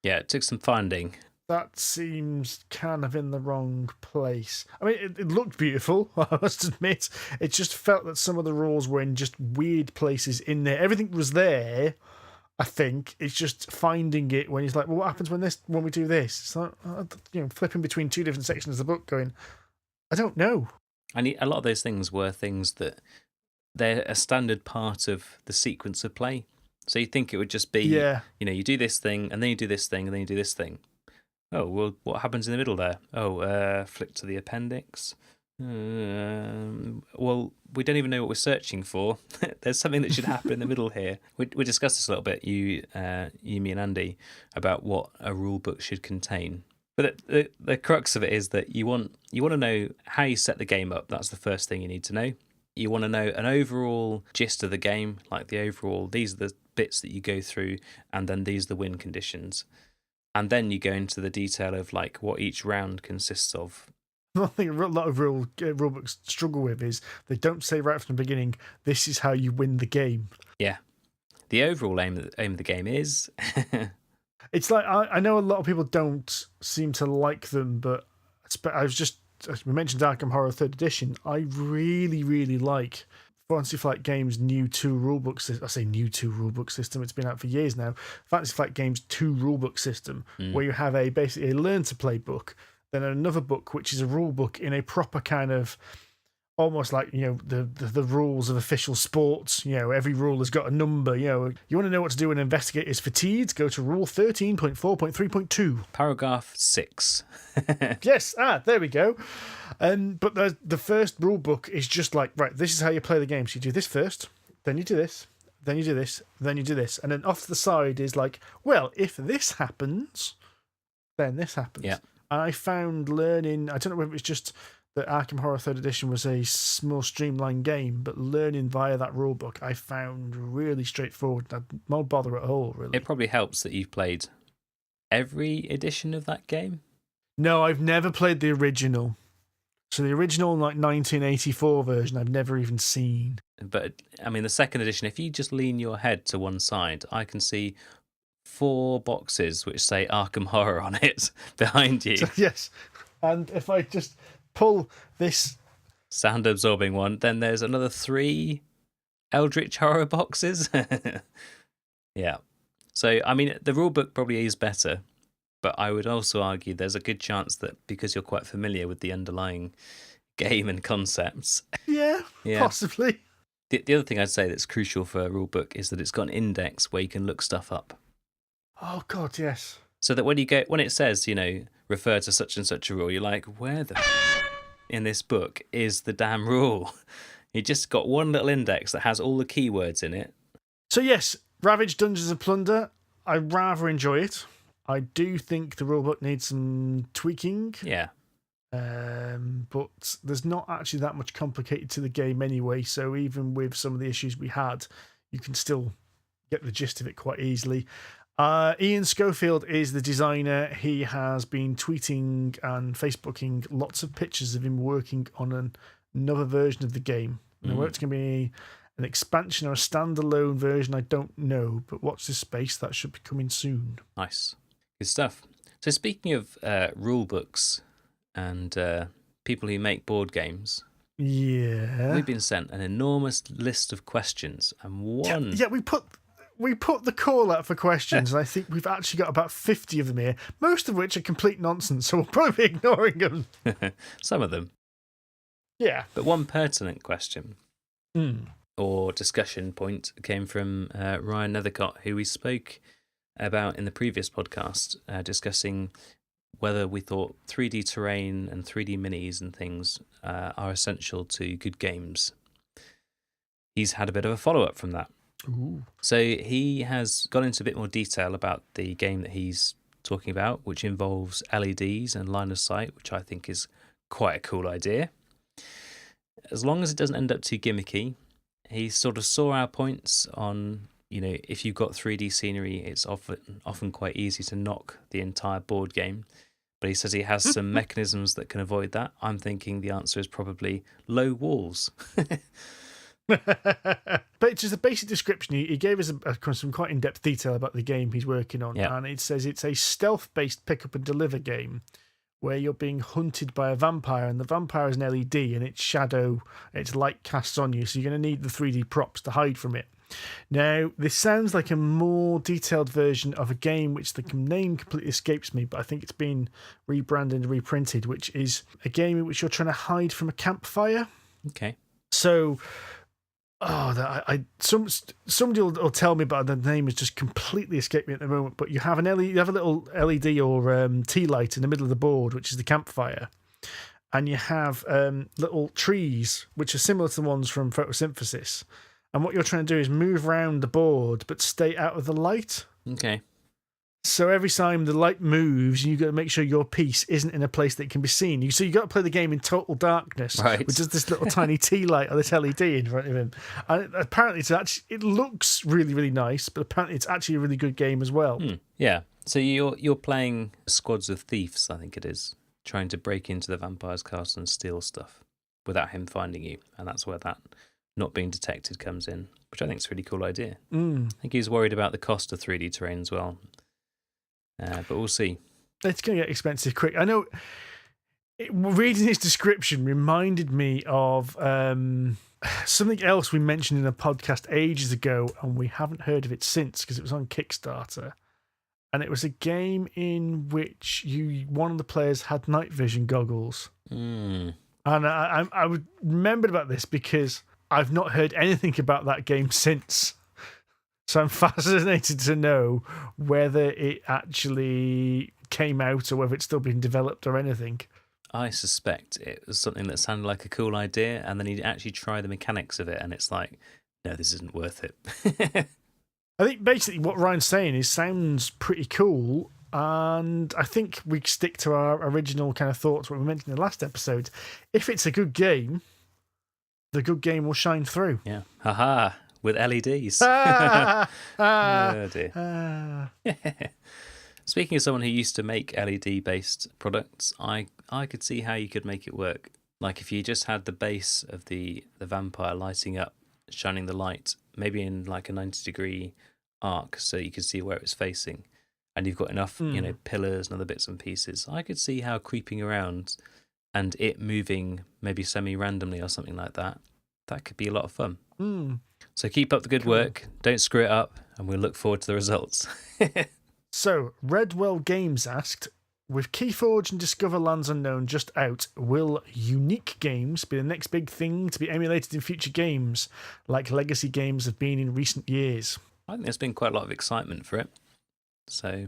Yeah, it took some finding. That seems kind of in the wrong place. I mean, it looked beautiful, I must admit. It just felt that some of the rules were in just weird places in there. Everything was there, I think. It's just finding it when he's like, well, what happens when we do this? It's like, flipping between two different sections of the book going, I don't know. And a lot of those things were things that they're a standard part of the sequence of play. So you think it would just be, you do this thing, and then you do this thing, and then you do this thing. Oh, well, what happens in the middle there? Oh, flick to the appendix. Well, we don't even know what we're searching for. There's something that should happen in the middle here. We discussed this a little bit, you, me, and Andy, about what a rule book should contain. But the crux of it is that you want to know how you set the game up. That's the first thing you need to know. You want to know an overall gist of the game, like these are the bits that you go through, and then these are the win conditions. And then you go into the detail of like what each round consists of. One thing a lot of rule books struggle with is they don't say right from the beginning, this is how you win the game. Yeah. The overall aim of the game is... It's like, I know a lot of people don't seem to like them, but we mentioned Arkham Horror 3rd Edition. I really, really like Fantasy Flight Games' new 2 rulebook system. I say new 2 rulebook system. It's been out for years now. Fantasy Flight Games' 2 rulebook system, where you have basically a learn to play book, then another book which is a rule book in a proper kind of almost like the rules of official sports. Every rule has got a number. You want to know what to do when an investigator is fatigued? Go to Rule 13.4.3.2, paragraph 6. Yes, there we go. But the first rule book is just like, right, this is how you play the game. So you do this first, then you do this, then you do this, then you do this, and then off to the side is like, well, if this happens, then this happens. Yeah. I found learning, I don't know whether it's just that Arkham Horror 3rd Edition was a more streamlined game, but learning via that rulebook I found really straightforward. No bother at all, really. It probably helps that you've played every edition of that game. No, I've never played the original. So the original, like 1984 version, I've never even seen. But, I mean, the second edition, if you just lean your head to one side, I can see 4 boxes which say Arkham Horror on it behind you. So, yes. And if I just pull this sound absorbing one, then there's another 3 Eldritch Horror boxes. Yeah. So, I mean, the rulebook probably is better, but I would also argue there's a good chance that because you're quite familiar with the underlying game and concepts. Yeah. Possibly. The other thing I'd say that's crucial for a rulebook is that it's got an index where you can look stuff up. Oh, God, yes. So that when it says, refer to such and such a rule, you're like, where the in this book is the damn rule? You just got one little index that has all the keywords in it. So, yes, Ravage, Dungeons of Plunder, I rather enjoy it. I do think the rulebook needs some tweaking. Yeah. But there's not actually that much complicated to the game anyway, so even with some of the issues we had, you can still get the gist of it quite easily. Ian Schofield is the designer. He has been tweeting and Facebooking lots of pictures of him working on another version of the game. Now, whether it's going to be an expansion or a standalone version, I don't know, but watch this space. That should be coming soon. Nice. Good stuff. So speaking of rule books and people who make board games, we've been sent an enormous list of questions, and one... Yeah, we put the call out for questions, and I think we've actually got about 50 of them here, most of which are complete nonsense, so we'll probably be ignoring them. Some of them. Yeah. But one pertinent question or discussion point came from Ryan Nethercott, who we spoke about in the previous podcast, discussing whether we thought 3D terrain and 3D minis and things are essential to good games. He's had a bit of a follow-up from that. Ooh. So he has gone into a bit more detail about the game that he's talking about, which involves LEDs and line of sight, which I think is quite a cool idea. As long as it doesn't end up too gimmicky, he sort of saw our points on, if you've got 3D scenery, it's often quite easy to knock the entire board game. But he says he has some mechanisms that can avoid that. I'm thinking the answer is probably low walls. But just a basic description. He gave us some quite in-depth detail about the game he's working on, and it says it's a stealth-based pick-up and deliver game where you're being hunted by a vampire, and the vampire is an LED, and its light casts on you, so you're going to need the 3D props to hide from it. Now, this sounds like a more detailed version of a game which the name completely escapes me, but I think it's been rebranded and reprinted, which is a game in which you're trying to hide from a campfire. Okay. So... somebody will tell me about the name has just completely escaped me at the moment. But you have a little LED or tea light in the middle of the board, which is the campfire, and you have little trees which are similar to the ones from photosynthesis. And what you're trying to do is move around the board, but stay out of the light. Okay. So every time the light moves, you've got to make sure your piece isn't in a place that can be seen. So you've got to play the game in total darkness, right, with just this little tiny tea light or this LED in front of him. And apparently it looks really, really nice, but apparently it's actually a really good game as well. Yeah. So you're playing squads of thieves, I think it is, trying to break into the vampire's castle and steal stuff without him finding you. And that's where that not being detected comes in, which I think is a really cool idea. I think he's worried about the cost of 3D terrain as well. But we'll see. It's going to get expensive quick. I know reading his description reminded me of something else we mentioned in a podcast ages ago, and we haven't heard of it since because it was on Kickstarter. And it was a game in which one of the players had night vision goggles. And I remembered about this because I've not heard anything about that game since. So I'm fascinated to know whether it actually came out or whether it's still being developed or anything. I suspect it was something that sounded like a cool idea, and then he'd actually try the mechanics of it, and it's like, no, this isn't worth it. I think basically what Ryan's saying sounds pretty cool, And I think we stick to our original kind of thoughts, what we mentioned in the last episode. If it's a good game, the good game will shine through. Yeah. Haha. With LEDs. Oh, dear. Speaking of someone who used to make LED-based products, I could see how you could make it work. Like if you just had the base of the vampire lighting up, shining the light, maybe in like a 90-degree arc so you could see where it was facing, and you've got enough, pillars and other bits and pieces. I could see how creeping around and it moving maybe semi-randomly or something like that could be a lot of fun. So keep up the good work, don't screw it up, and we'll look forward to the results. So, Redwell Games asked, with Keyforge and Discover Lands Unknown just out, will unique games be the next big thing to be emulated in future games, like legacy games have been in recent years? I think there's been quite a lot of excitement for it. So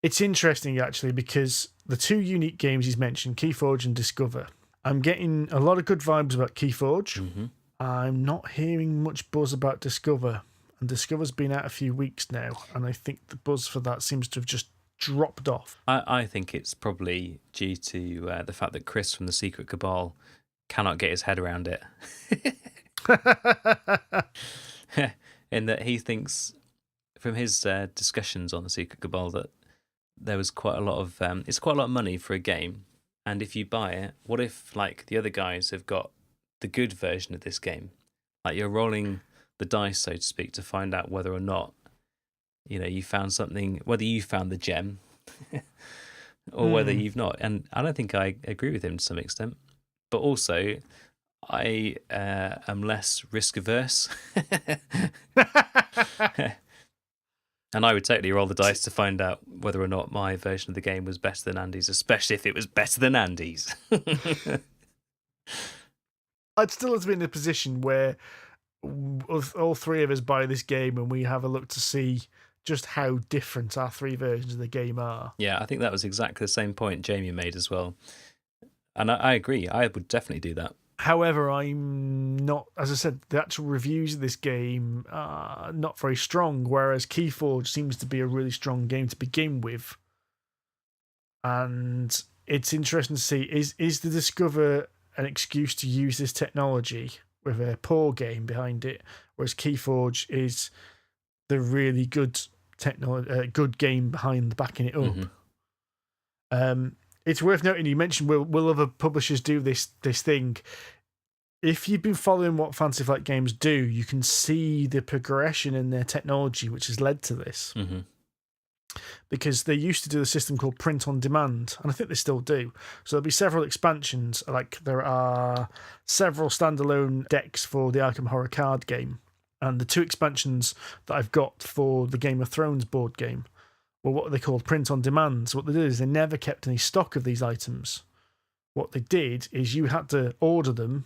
it's interesting, actually, because the two unique games he's mentioned, Keyforge and Discover, I'm getting a lot of good vibes about Keyforge. I'm not hearing much buzz about Discover. And Discover's been out a few weeks now, and I think the buzz for that seems to have just dropped off. I think it's probably due to the fact that Chris from the Secret Cabal cannot get his head around it. In that he thinks, from his discussions on the Secret Cabal, that there was quite a lot of it's quite a lot of money for a game, and if you buy it, what if like the other guys have got the good version of this game? Like you're rolling the dice, so to speak, to find out whether or not you found something, whether you found the gem or whether you've not. And I don't think I agree with him to some extent, but also I am less risk averse. And I would totally roll the dice to find out whether or not my version of the game was better than Andy's, especially if it was better than Andy's. I'd still have to be in a position where all three of us buy this game and we have a look to see just how different our three versions of the game are. Yeah, I think that was exactly the same point Jamie made as well. And I agree. I would definitely do that. However, I'm not, as I said, the actual reviews of this game are not very strong, whereas Keyforge seems to be a really strong game to begin with. And it's interesting to see, is the Discover an excuse to use this technology with a poor game behind it, whereas Keyforge is the really good good game behind backing it up. It's worth noting, you mentioned will other publishers do this thing? If you've been following what Fantasy Flight Games do, you can see the progression in their technology which has led to this. Because they used to do a system called Print on Demand, and I think they still do. So there'll be several expansions, like there are several standalone decks for the Arkham Horror card game, and the two expansions that I've got for the Game of Thrones board game were what they called Print on Demand. So what they did is they never kept any stock of these items. What they did is you had to order them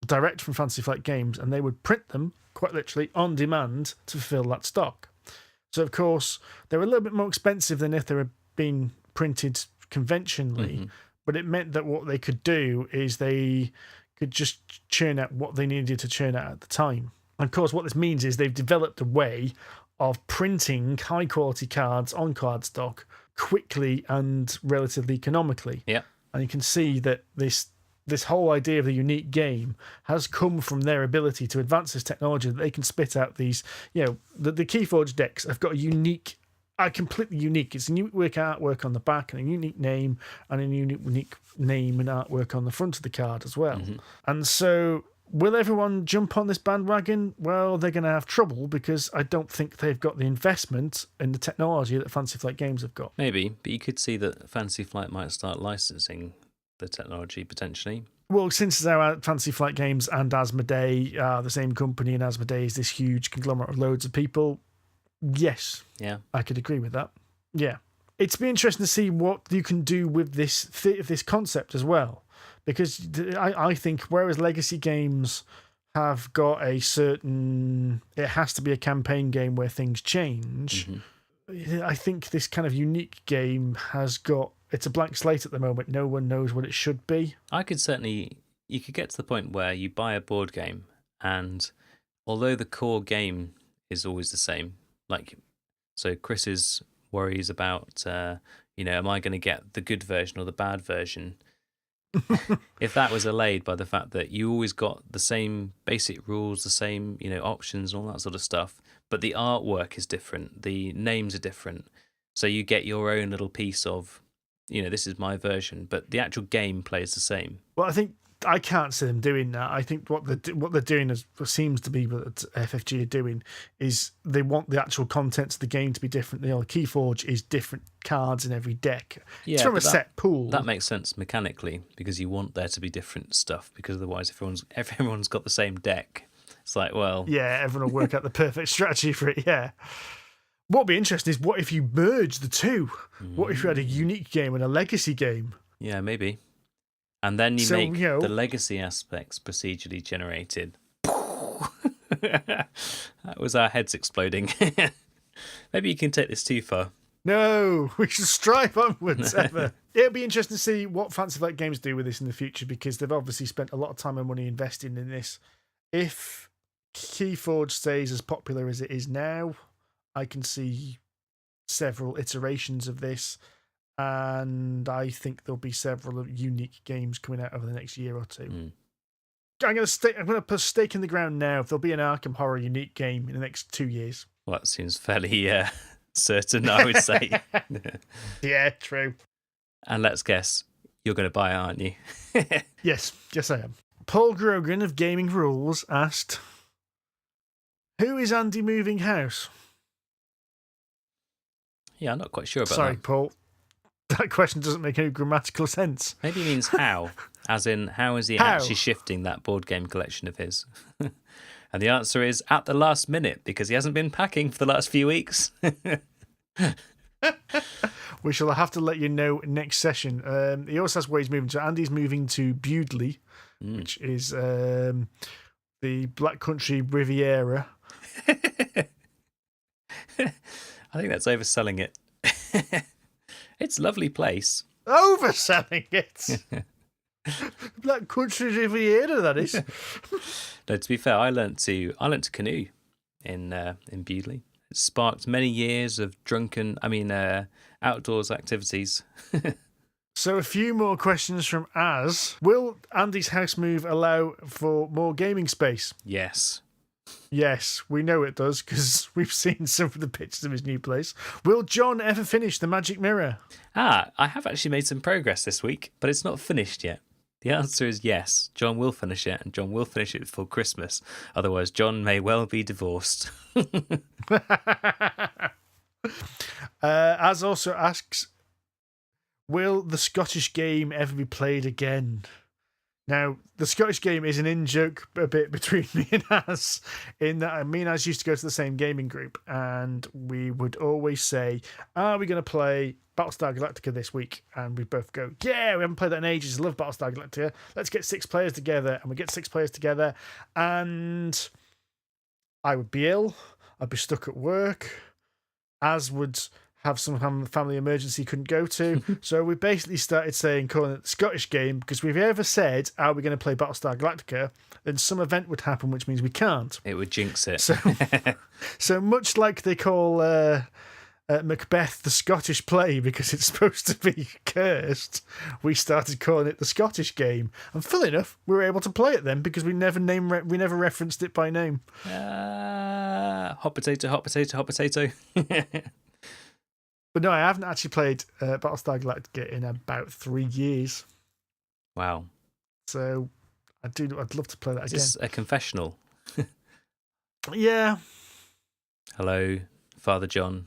direct from Fantasy Flight Games, and they would print them, quite literally, on demand to fulfill that stock. So, of course, they were a little bit more expensive than if they were being printed conventionally, but it meant that what they could do is they could just churn out what they needed to churn out at the time. And, of course, what this means is they've developed a way of printing high-quality cards on cardstock quickly and relatively economically. Yeah. And you can see that this whole idea of the unique game has come from their ability to advance this technology that they can spit out these, the Keyforge decks have got completely unique. It's a unique artwork on the back and a unique name and a unique name and artwork on the front of the card as well. And so will everyone jump on this bandwagon? Well, they're going to have trouble because I don't think they've got the investment in the technology that Fantasy Flight Games have got. Maybe, but you could see that Fantasy Flight might start licensing the technology potentially. Well, since our Fantasy Flight Games and Asmodee are the same company, and Asmodee is this huge conglomerate of loads of people, yes, I could agree with that. Yeah, it's been interesting to see what you can do with this concept as well, because I think whereas legacy games have got a certain, it has to be a campaign game where things change. I think this kind of unique game has got, it's a blank slate at the moment. No one knows what it should be. You could get to the point where you buy a board game, and although the core game is always the same, like, so Chris's worries about, am I going to get the good version or the bad version? If that was allayed by the fact that you always got the same basic rules, the same, options and all that sort of stuff, but the artwork is different, the names are different, so you get your own little piece of, this is my version, but the actual game plays the same. Well, I think I can't see them doing that. I think what they're doing is what seems to be what FFG are doing is they want the actual contents of the game to be different. Keyforge is different cards in every deck. Yeah, it's from a set pool. That makes sense mechanically because you want there to be different stuff because otherwise everyone's got the same deck. It's like, well, yeah, everyone will work out the perfect strategy for it. Yeah. What would be interesting is what if you merge the two? What if you had a unique game and a legacy game? Yeah, maybe. And then you make the legacy aspects procedurally generated. That was our heads exploding. Maybe you can take this too far. No, we should strive onwards ever. It'll be interesting to see what Fantasy Flight Games do with this in the future because they've obviously spent a lot of time and money investing in this. If Keyforge stays as popular as it is now, I can see several iterations of this. And I think there'll be several unique games coming out over the next year or two. I'm going to put a stake in the ground now. If there'll be an Arkham Horror unique game in the next 2 years. Well, that seems fairly certain, I would say. Yeah, true. And let's guess, you're going to buy it, aren't you? Yes, I am. Paul Grogan of Gaming Rules asked, "Who is Andy moving house?" Yeah, I'm not quite sure about that. Sorry, Paul. That question doesn't make any grammatical sense. Maybe it means how, as in how is he actually shifting that board game collection of his? And the answer is at the last minute because he hasn't been packing for the last few weeks. We shall have to let you know next session. He also has where he's moving to. Andy's moving to Bewdley, which is the Black Country Riviera. I think that's overselling it. It's a lovely place. Overselling it. Black Country Riviera, that is. No, to be fair, I learnt to canoe in Bewdley. It sparked many years of outdoors activities. So a few more questions from Az. Will Andy's house move allow for more gaming space? Yes. Yes, we know it does because we've seen some of the pictures of his new place. Will Jon ever finish the Magic Mirror? I have actually made some progress this week, but it's not finished yet. The answer is yes. Jon will finish it, and Jon will finish it before Christmas. Otherwise, Jon may well be divorced. Az also asks, will the Scottish game ever be played again? Now, the Scottish game is an in-joke a bit between me and Az, in that me and Az used to go to the same gaming group, and we would always say, are we going to play Battlestar Galactica this week? And we both go, yeah, we haven't played that in ages, I love Battlestar Galactica, let's get 6 players together. And we get 6 players together, and I would be ill, I'd be stuck at work, Az would have some family emergency he couldn't go to. So we basically started calling it the Scottish game, because if we ever said, are we going to play Battlestar Galactica, then some event would happen, which means we can't. It would jinx it. So much like they call Macbeth the Scottish play because it's supposed to be cursed, we started calling it the Scottish game. And funnily enough, we were able to play it then because we never referenced it by name. Hot potato, hot potato, hot potato. But no, I haven't actually played Battlestar Galactica in about 3 years. Wow. So I'd love to play that again. Is this a confessional? Yeah. Hello, Father John.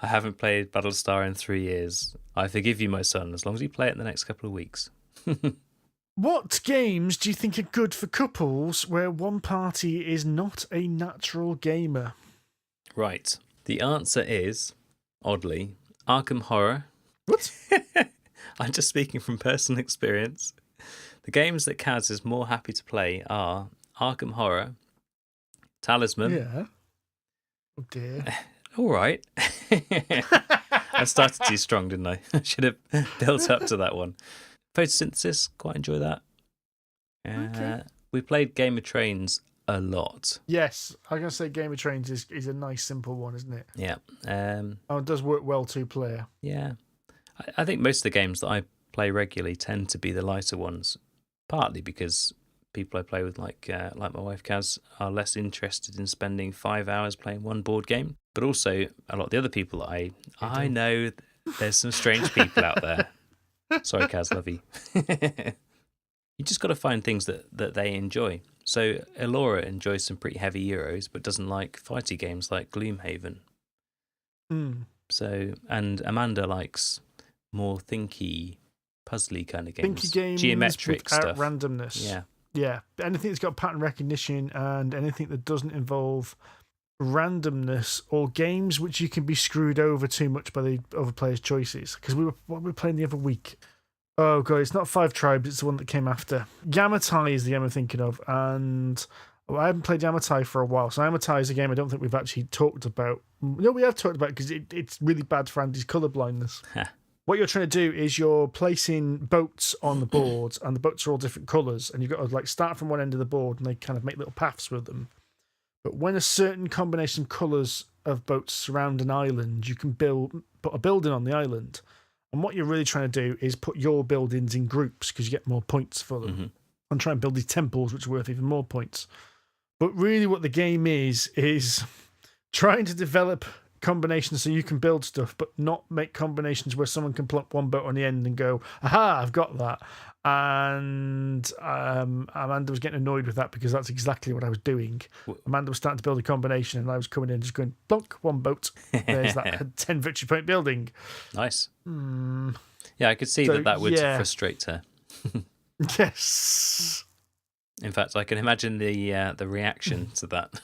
I haven't played Battlestar in 3 years. I forgive you, my son, as long as you play it in the next couple of weeks. What games do you think are good for couples where one party is not a natural gamer? Right. The answer is, oddly, Arkham Horror. What? I'm just speaking from personal experience. The games that Kaz is more happy to play are Arkham Horror, Talisman. Yeah. Oh dear. All right. I started too strong, didn't I? I should have built up to that one. Photosynthesis, quite enjoy that. Okay. We played Game of Trains a lot. Yes, I'm going to say Game of Trains is a nice, simple one, isn't it? Yeah. It does work well two-player. Yeah. I think most of the games that I play regularly tend to be the lighter ones, partly because people I play with, like my wife Kaz, are less interested in spending 5 hours playing one board game. But also, a lot of the other people that I know, there's some strange people out there. Sorry, Kaz, love you. You just got to find things that they enjoy. So Elora enjoys some pretty heavy Euros, but doesn't like fighty games like Gloomhaven. So, and Amanda likes more thinky, puzzly kind of games. Thinky games, geometric stuff. Randomness. Yeah. Yeah. Anything that's got pattern recognition and anything that doesn't involve randomness or games which you can be screwed over too much by the other players' choices. Because what were we playing the other week? Oh, God, it's not Five Tribes, it's the one that came after. Yamatai is the game I'm thinking of, and I haven't played Yamatai for a while, so Yamatai is a game I don't think we've actually talked about. No, we have talked about it because it's really bad for Andy's colour blindness. What you're trying to do is you're placing boats on the board, and the boats are all different colours, and you've got to like start from one end of the board, and they kind of make little paths with them. But when a certain combination of colours of boats surround an island, you can put a building on the island. And what you're really trying to do is put your buildings in groups because you get more points for them. And try and build these temples, which are worth even more points. But really what the game is trying to develop combinations so you can build stuff, but not make combinations where someone can plunk one boat on the end and go, aha, I've got that. And Amanda was getting annoyed with that because that's exactly what I was doing. Amanda was starting to build a combination and I was coming in just going, plunk, one boat. There's that 10 victory point building. Nice. Yeah, I could see that would frustrate her. Yes. In fact, I can imagine the reaction to that.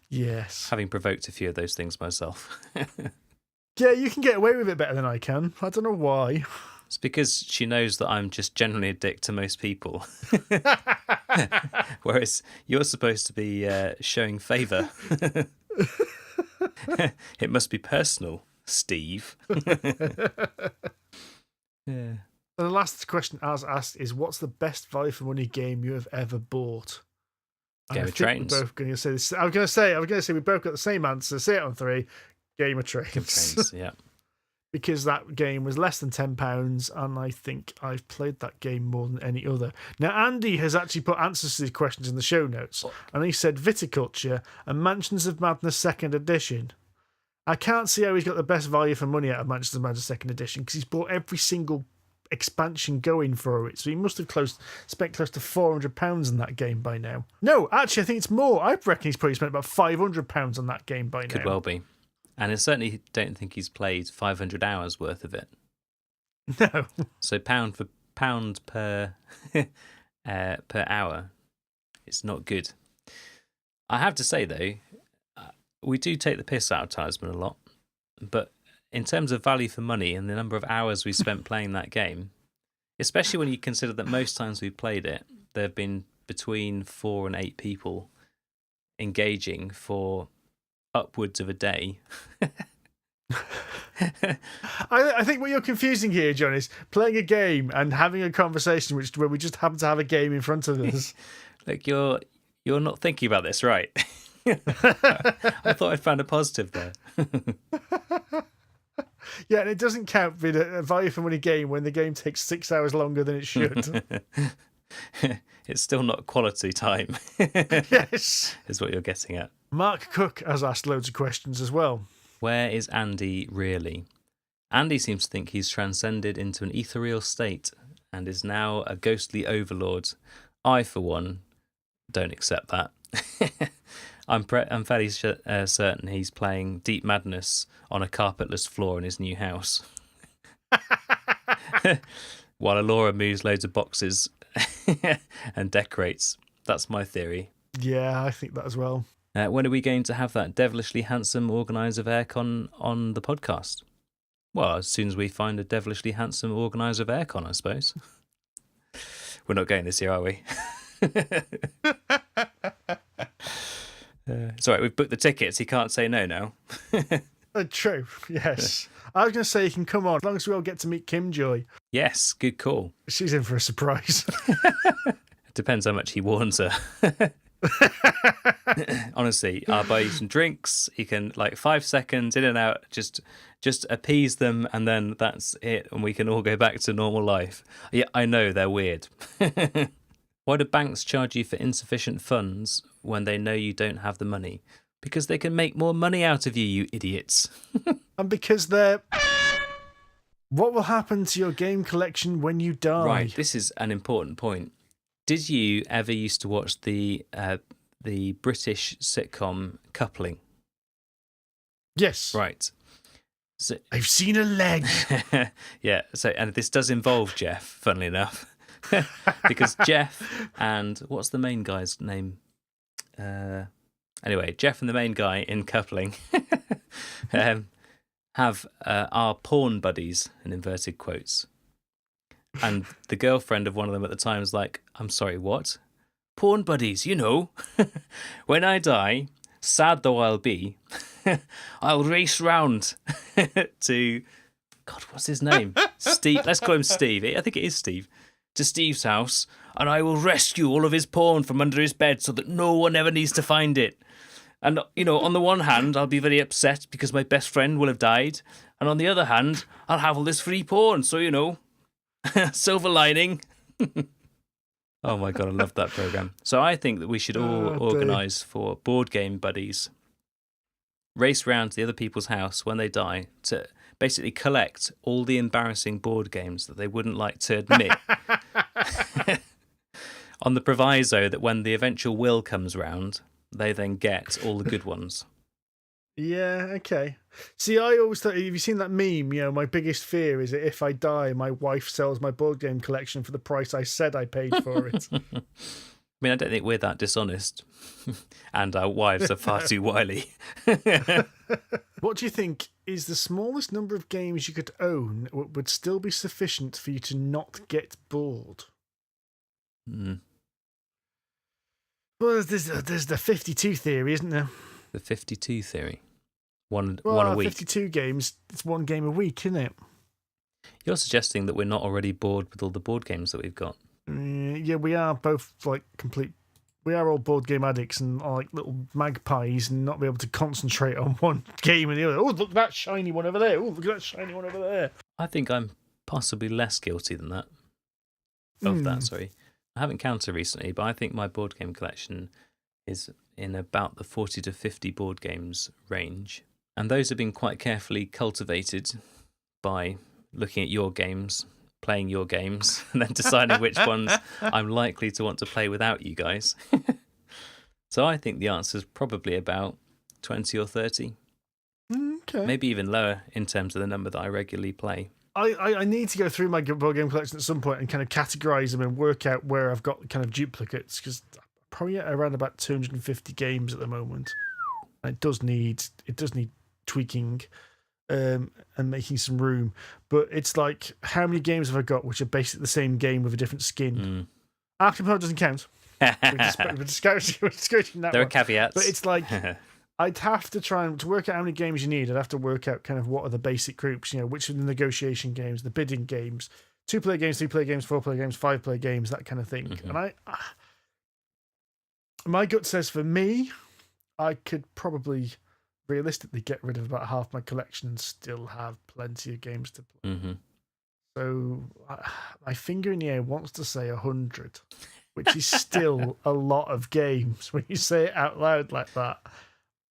Yes. Having provoked a few of those things myself. Yeah, you can get away with it better than I can. I don't know why. It's because she knows that I'm just generally a dick to most people. Whereas you're supposed to be showing favour. It must be personal, Steve. Yeah. And the last question I was asked is, what's the best value for money game you have ever bought? Game of Trains. We're both going to say this. I was going to say we both got the same answer. Say it on three. Game of Trains. Game of Trains, yeah. Because that game was less than £10, and I think I've played that game more than any other. Now, Andy has actually put answers to these questions in the show notes, and he said Viticulture and Mansions of Madness 2nd Edition. I can't see how he's got the best value for money out of Mansions of Madness 2nd Edition because he's bought every single expansion going for it, so he must have spent close to £400 on that game by now. No, actually, I think it's more. I reckon he's probably spent about £500 on that game by now. Could well be. And I certainly don't think he's played 500 hours worth of it. No. So pound for pound per per hour, it's not good. I have to say though, we do take the piss out of Talisman a lot, but in terms of value for money and the number of hours we spent playing that game, especially when you consider that most times we've played it, there have been between 4 and 8 people engaging for upwards of a day. I think what you're confusing here, John, is playing a game and having a conversation where we just happen to have a game in front of us. Look, you're not thinking about this right. I thought I'd found a positive there. Yeah, and it doesn't count being a value for money game when the game takes 6 hours longer than it should. It's still not quality time. Yes. Is what you're getting at. Mark Cook has asked loads of questions as well. Where is Andy really? Andy seems to think he's transcended into an ethereal state and is now a ghostly overlord. I, for one, don't accept that. I'm fairly certain he's playing Deep Madness on a carpetless floor in his new house. While Alora moves loads of boxes and decorates. That's my theory. Yeah, I think that as well. When are we going to have that devilishly handsome organiser of aircon on the podcast? Well, as soon as we find a devilishly handsome organiser of aircon, I suppose. We're not going this year, are we? It's all right, we've booked the tickets. He can't say no now. True, yes. I was going to say you can come on as long as we all get to meet Kim Joy. Yes, good call. She's in for a surprise. Depends how much he warns her. Honestly, I'll buy you some drinks. You can 5 seconds in and out, just appease them, and then that's it, and we can all go back to normal life. Yeah, I know they're weird. Why do banks charge you for insufficient funds when they know you don't have the money? Because they can make more money out of you, you idiots. And because they're... What will happen to your game collection when you die? Right, this is an important point. Did you ever used to watch the British sitcom Coupling? Yes. Right. So, I've seen a leg. Yeah. So, and this does involve Jeff, funnily enough, because Jeff and what's the main guy's name? Anyway, Jeff and the main guy in Coupling have are porn buddies in inverted quotes. And the girlfriend of one of them at the time was like, I'm sorry, what? Porn buddies, you know. When I die, sad though I'll be, I'll race round to... God, what's his name? Steve. Let's call him Steve. I think it is Steve. To Steve's house, and I will rescue all of his porn from under his bed so that no one ever needs to find it. And, on the one hand, I'll be very upset because my best friend will have died. And on the other hand, I'll have all this free porn. So, silver lining. Oh my God, I love that program. So I think that we should all organise for board game buddies. Race round to the other people's house when they die to basically collect all the embarrassing board games that they wouldn't like to admit. On the proviso that when the eventual will comes round, they then get all the good ones. Yeah, okay. See, I always thought, have you seen that meme? My biggest fear is that if I die, my wife sells my board game collection for the price I said I paid for it. I mean, I don't think we're that dishonest. And our wives are far too wily. What do you think is the smallest number of games you could own would still be sufficient for you to not get bored? Well, there's the 52 theory, isn't there? The 52 theory. One a week. 52 games, it's one game a week, isn't it? You're suggesting that we're not already bored with all the board games that we've got. Yeah, we are both we are all board game addicts and are like little magpies and not be able to concentrate on one game and the other. Oh, look at that shiny one over there. Oh, look at that shiny one over there. I think I'm possibly less guilty than that. Sorry. I haven't counted recently, but I think my board game collection is in about the 40 to 50 board games range. And those have been quite carefully cultivated by looking at your games, playing your games, and then deciding which ones I'm likely to want to play without you guys. So I think the answer is probably about 20 or 30. Okay. Maybe even lower in terms of the number that I regularly play. I need to go through my board game collection at some point and kind of categorize them and work out where I've got kind of duplicates, because probably at around about 250 games at the moment. And it does need tweaking and making some room. But it's like, how many games have I got which are basically the same game with a different skin? Arkham Horror doesn't count. We're discouraging that. There are one. caveats. But it's like, I'd have to try and to work out how many games you need. I'd have to work out kind of what are the basic groups, which are the negotiation games, the bidding games, 2-player games, 3-player games, 4-player games, 5-player games, that kind of thing. Mm-hmm. And my gut says for me, I could probably realistically get rid of about half my collection and still have plenty of games to play. Mm-hmm. So my finger in the air wants to say 100, which is still a lot of games when you say it out loud like that.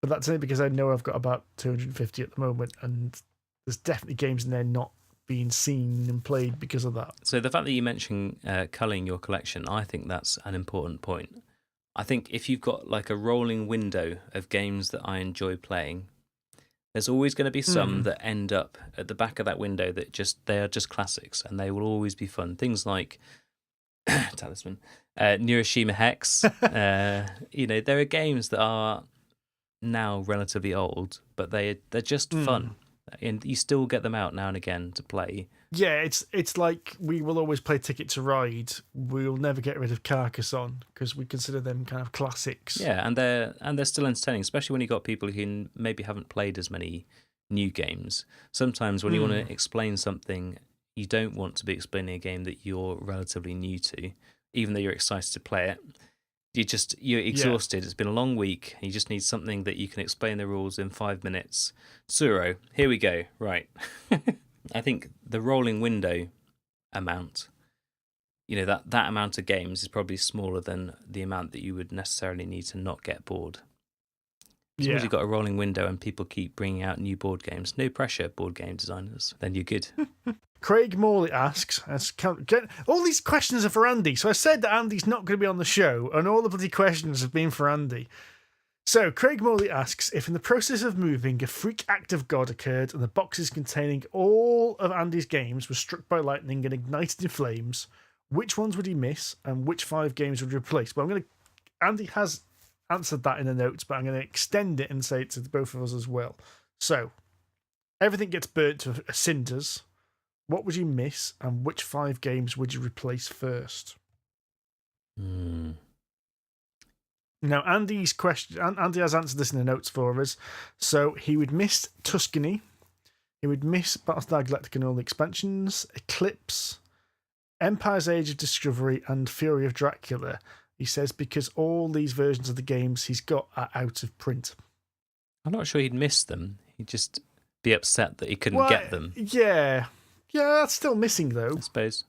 But that's only because I know I've got about 250 at the moment, and there's definitely games in there not being seen and played because of that. So the fact that you mentioned culling your collection, I think that's an important point. I think if you've got like a rolling window of games that I enjoy playing, there's always going to be some that end up at the back of that window that they are just classics and they will always be fun. Things like Talisman, Neuroshima Hex. There are games that are now relatively old, but they're just fun. And you still get them out now and again to play. Yeah, it's like we will always play Ticket to Ride. We'll never get rid of Carcassonne because we consider them kind of classics. Yeah, and they're still entertaining, especially when you got people who maybe haven't played as many new games. Sometimes when you want to explain something, you don't want to be explaining a game that you're relatively new to. even though you're excited to play it. You're exhausted. It's been a long week. You just need something that you can explain the rules in 5 minutes. Suro, here we go. Right. I think the rolling window amount, that amount of games is probably smaller than the amount that you would necessarily need to not get bored. As long as you've got a rolling window and people keep bringing out new board games, no pressure, board game designers, then you're good. Craig Morley asks, all these questions are for Andy. So I said that Andy's not going to be on the show, and all the bloody questions have been for Andy. So Craig Morley asks, if in the process of moving a freak act of God occurred and the boxes containing all of Andy's games were struck by lightning and ignited in flames, which ones would he miss and which 5 games would he replace? Well, Andy has answered that in the notes, but I'm going to extend it and say it to both of us as well. So everything gets burnt to cinders. What would you miss, and which 5 games would you replace first? Now, Andy's question. Andy has answered this in the notes for us. So he would miss Tuscany. He would miss Battlestar Galactica and all the expansions, Eclipse, Empire's Age of Discovery, and Fury of Dracula. He says because all these versions of the games he's got are out of print. I'm not sure he'd miss them. He'd just be upset that he couldn't get them. Yeah. Yeah, that's still missing, though. I suppose.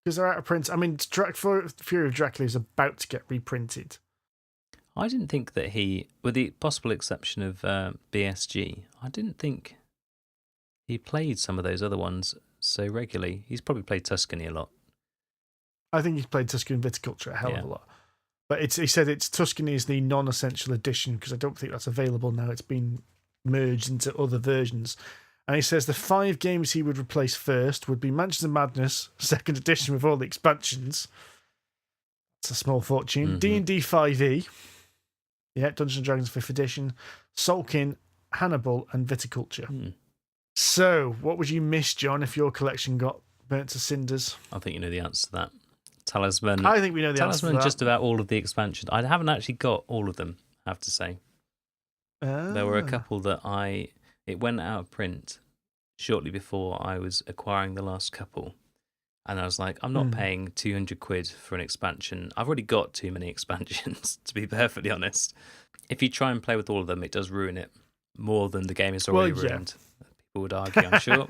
Because they're out of print. I mean, Fury of Dracula is about to get reprinted. I didn't think that with the possible exception of BSG, I didn't think he played some of those other ones so regularly. He's probably played Tuscany a lot. I think he's played Tuscany and Viticulture a hell of a lot. But he said Tuscany is the non-essential edition, because I don't think that's available now. It's been merged into other versions. And he says the 5 games he would replace first would be Mansions of Madness, 2nd edition with all the expansions. That's a small fortune. D&D 5e. Yeah, Dungeons and Dragons 5th edition. Solkin, Hannibal, and Viticulture. So, what would you miss, John, if your collection got burnt to cinders? I think you know the answer to that. Talisman. I think we know the answer to that. Talisman, just about all of the expansions. I haven't actually got all of them, I have to say. There were a couple that it went out of print shortly before I was acquiring the last couple. And I was like, I'm not paying 200 quid for an expansion. I've already got too many expansions, to be perfectly honest. If you try and play with all of them, it does ruin it more than the game is already ruined. People would argue, I'm sure.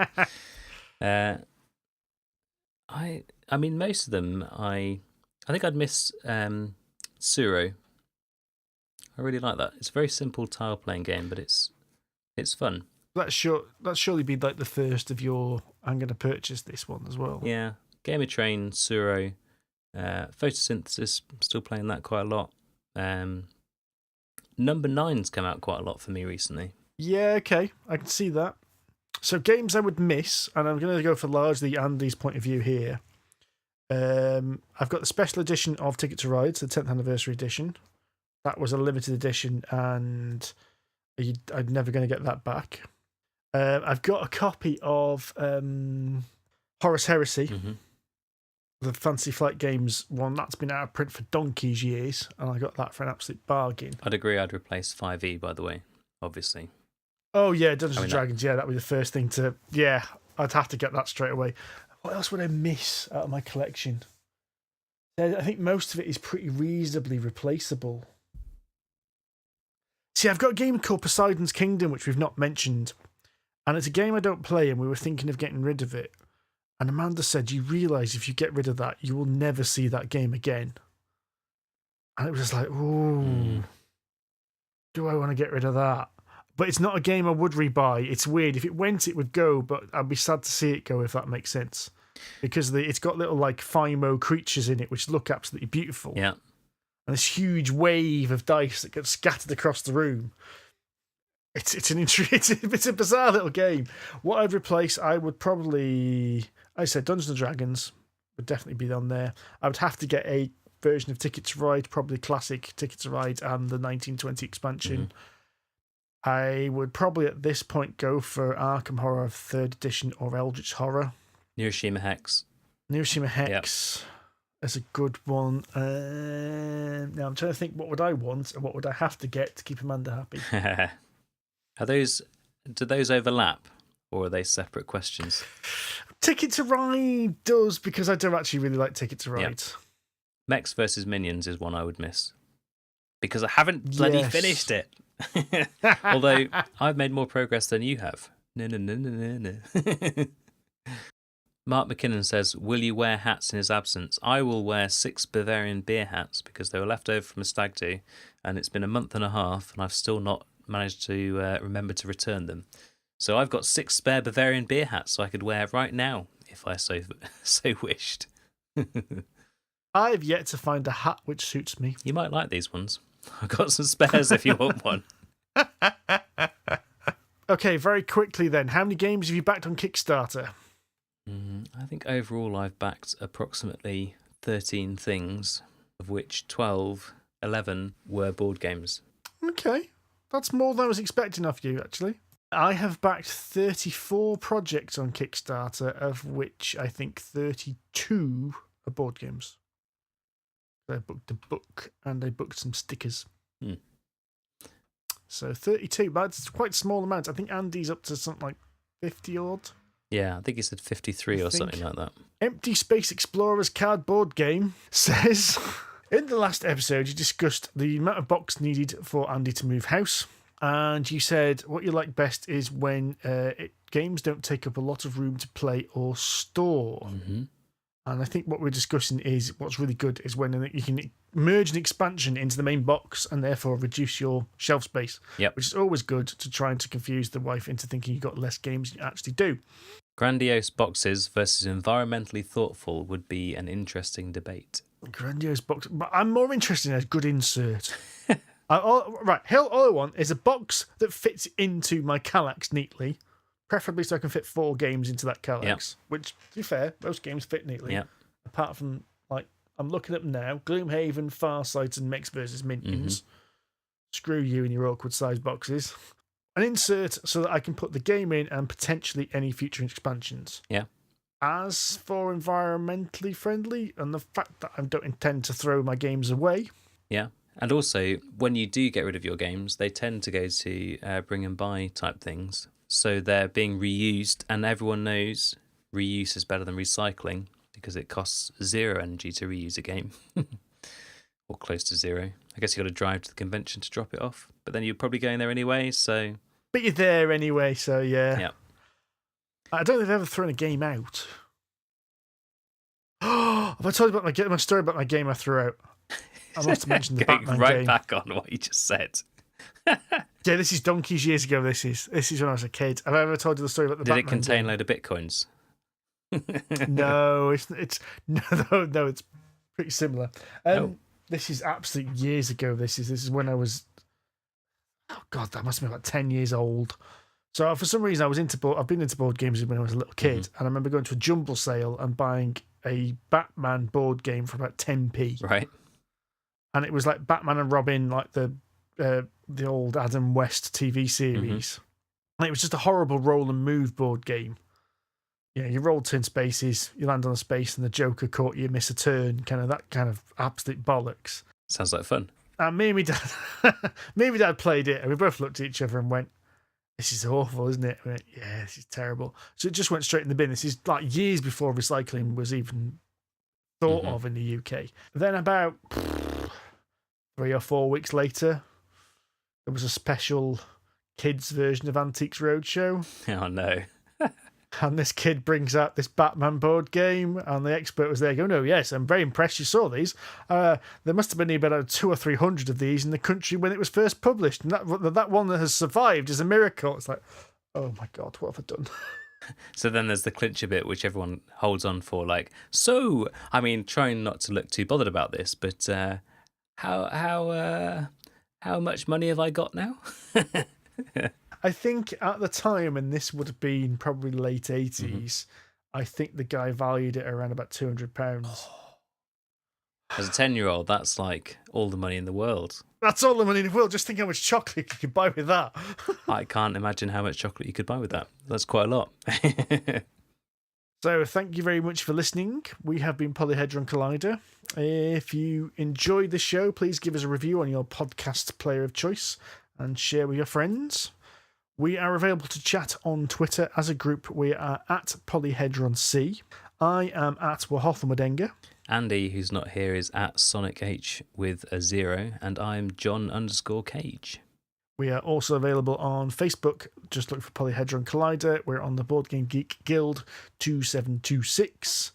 I mean, most of them, I think I'd miss Suro. I really like that. It's a very simple tile-playing game, but it's fun. That's surely be like the first of your, I'm going to purchase this one as well. Yeah. Game of Train, Suro, Photosynthesis, still playing that quite a lot. Number 9's come out quite a lot for me recently. Yeah, okay. I can see that. So games I would miss, and I'm going to go for largely Andy's point of view here. I've got the special edition of Ticket to Ride, the 10th anniversary edition. That was a limited edition, and I'm never going to get that back. I've got a copy of Horus Heresy, the Fantasy Flight Games one. That's been out of print for donkey's years, and I got that for an absolute bargain. I'd agree I'd replace 5e, by the way, obviously. Oh, yeah, Dungeons and Dragons. Yeah, that would be the first thing to... Yeah, I'd have to get that straight away. What else would I miss out of my collection? I think most of it is pretty reasonably replaceable. See, I've got a game called Poseidon's Kingdom, which we've not mentioned. And it's a game I don't play, and we were thinking of getting rid of it. And Amanda said, you realise if you get rid of that, you will never see that game again. And it was just like, ooh, do I want to get rid of that? But it's not a game I would rebuy. It's weird. If it went, it would go, but I'd be sad to see it go, if that makes sense. Because it's got little like FIMO creatures in it, which look absolutely beautiful. Yeah. And this huge wave of dice that gets scattered across the room. It's a bizarre little game. What I'd replace, I would probably... I said Dungeons and Dragons would definitely be on there. I would have to get a version of Ticket to Ride, probably classic Ticket to Ride and the 1920 expansion. I would probably at this point go for Arkham Horror 3rd edition or Eldritch Horror. Neuroshima Hex. Neuroshima Hex is a good one. Now I'm trying to think, what would I want and what would I have to get to keep Amanda happy? Do those overlap, or are they separate questions? Ticket to Ride does, because I do actually really like Ticket to Ride. Mechs versus Minions is one I would miss. Because I haven't bloody finished it. Although I've made more progress than you have. No. Mark McKinnon says, will you wear hats in his absence? I will wear 6 Bavarian beer hats because they were left over from a stag do, and it's been a month and a half, and I've still not managed to remember to return them. So I've got 6 spare Bavarian beer hats so I could wear right now if I so wished. I've yet to find a hat which suits me. You might like these ones. I've got some spares if you want one. Okay, very quickly then. How many games have you backed on Kickstarter? I think overall I've backed approximately 13 things, of which 11 were board games. Okay, that's more than I was expecting of you, actually. I have backed 34 projects on Kickstarter, of which I think 32 are board games. I booked a book and I booked some stickers. So 32, but it's quite small amounts. I think Andy's up to something like 50 odd. Yeah, I think he said 53 or something like that. Empty Space Explorers cardboard game says, in the last episode, you discussed the amount of box needed for Andy to move house. And you said what you like best is when games don't take up a lot of room to play or store. Mm-hmm. And I think what we're discussing is what's really good is when you can merge an expansion into the main box and therefore reduce your shelf space. Yep. Which is always good to try to confuse the wife into thinking you've got less games than you actually do. Grandiose boxes versus environmentally thoughtful would be an interesting debate. Grandiose box. But I'm more interested in a good insert. Right, all I want is a box that fits into my Kallax neatly. Preferably so I can fit 4 games into that Kallax. Which, to be fair, most games fit neatly. Yep. Apart from, like, I'm looking at them now. Gloomhaven, Farsight, and Mechs vs. Minions. Mm-hmm. Screw you and your awkward sized boxes. An insert so that I can put the game in and potentially any future expansions. Yeah. As for environmentally friendly and the fact that I don't intend to throw my games away. Yeah. And also, when you do get rid of your games, they tend to go to bring and buy type things. So they're being reused, and everyone knows reuse is better than recycling because it costs 0 energy to reuse a game. Or close to 0. I guess you got to drive to the convention to drop it off, but then you're probably going there anyway, so... But you're there anyway, so yeah. Yeah. I don't think I've ever thrown a game out. Have I told you about my story about my game I threw out? I must have mentioned the Batman right game. Back on what you just said. Yeah, this is donkeys years ago. This is when I was a kid. Have I ever told you the story about the Batman game? Did it contain a load of bitcoins? No, it's pretty similar. This is absolute years ago. This is when I was, oh God, that must have been about 10 years old. So for some reason, I've been into board games when I was a little kid, and I remember going to a jumble sale and buying a Batman board game for about 10p. Right. And it was like Batman and Robin, like the old Adam West TV series. And it was just a horrible roll and move board game. Yeah, you roll 10 spaces, you land on a space, and the Joker caught you, miss a turn, that kind of absolute bollocks. Sounds like fun. And me and my dad played it, and we both looked at each other and went, "This is awful, isn't it?" I went, "Yeah, this is terrible." So it just went straight in the bin. This is like years before recycling was even thought of in the UK. Then about 3 or 4 weeks later, there was a special kids version of Antiques Roadshow. Oh no. And this kid brings out this Batman board game, and the expert was there going, "Oh, yes, I'm very impressed you saw these. There must have been about 200 or 300 of these in the country when it was first published, and that one that has survived is a miracle." It's like, oh my God, what have I done? So then there's the clincher bit, which everyone holds on for, like, so, I mean, trying not to look too bothered about this, but how much money have I got now? I think at the time, and this would have been probably late 80s, I think the guy valued it around about £200. As a 10-year-old, that's like all the money in the world. That's all the money in the world. Just think how much chocolate you could buy with that. I can't imagine how much chocolate you could buy with that. That's quite a lot. So thank you very much for listening. We have been Polyhedron Collider. If you enjoyed the show, please give us a review on your podcast player of choice and share with your friends. We are available to chat on Twitter as a group. We are at PolyhedronC. I am at Wahothamadenga. Andy, who's not here, is at Sonic H with a 0, and I'm Jon_Cage. We are also available on Facebook. Just look for Polyhedron Collider. We're on the Board Game Geek Guild 2726.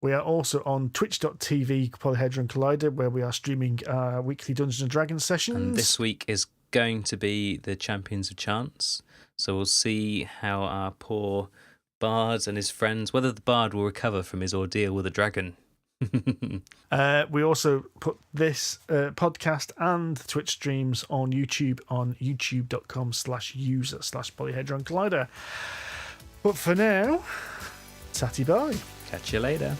We are also on twitch.tv Polyhedron Collider, where we are streaming weekly Dungeons and Dragons sessions. And this week is going to be the Champions of Chance. So we'll see how our poor Bard and his friends, whether the Bard will recover from his ordeal with a dragon. We also put this podcast and Twitch streams on YouTube on youtube.com/user/Polyhedron Collider. But for now, tatty bye. Catch you later.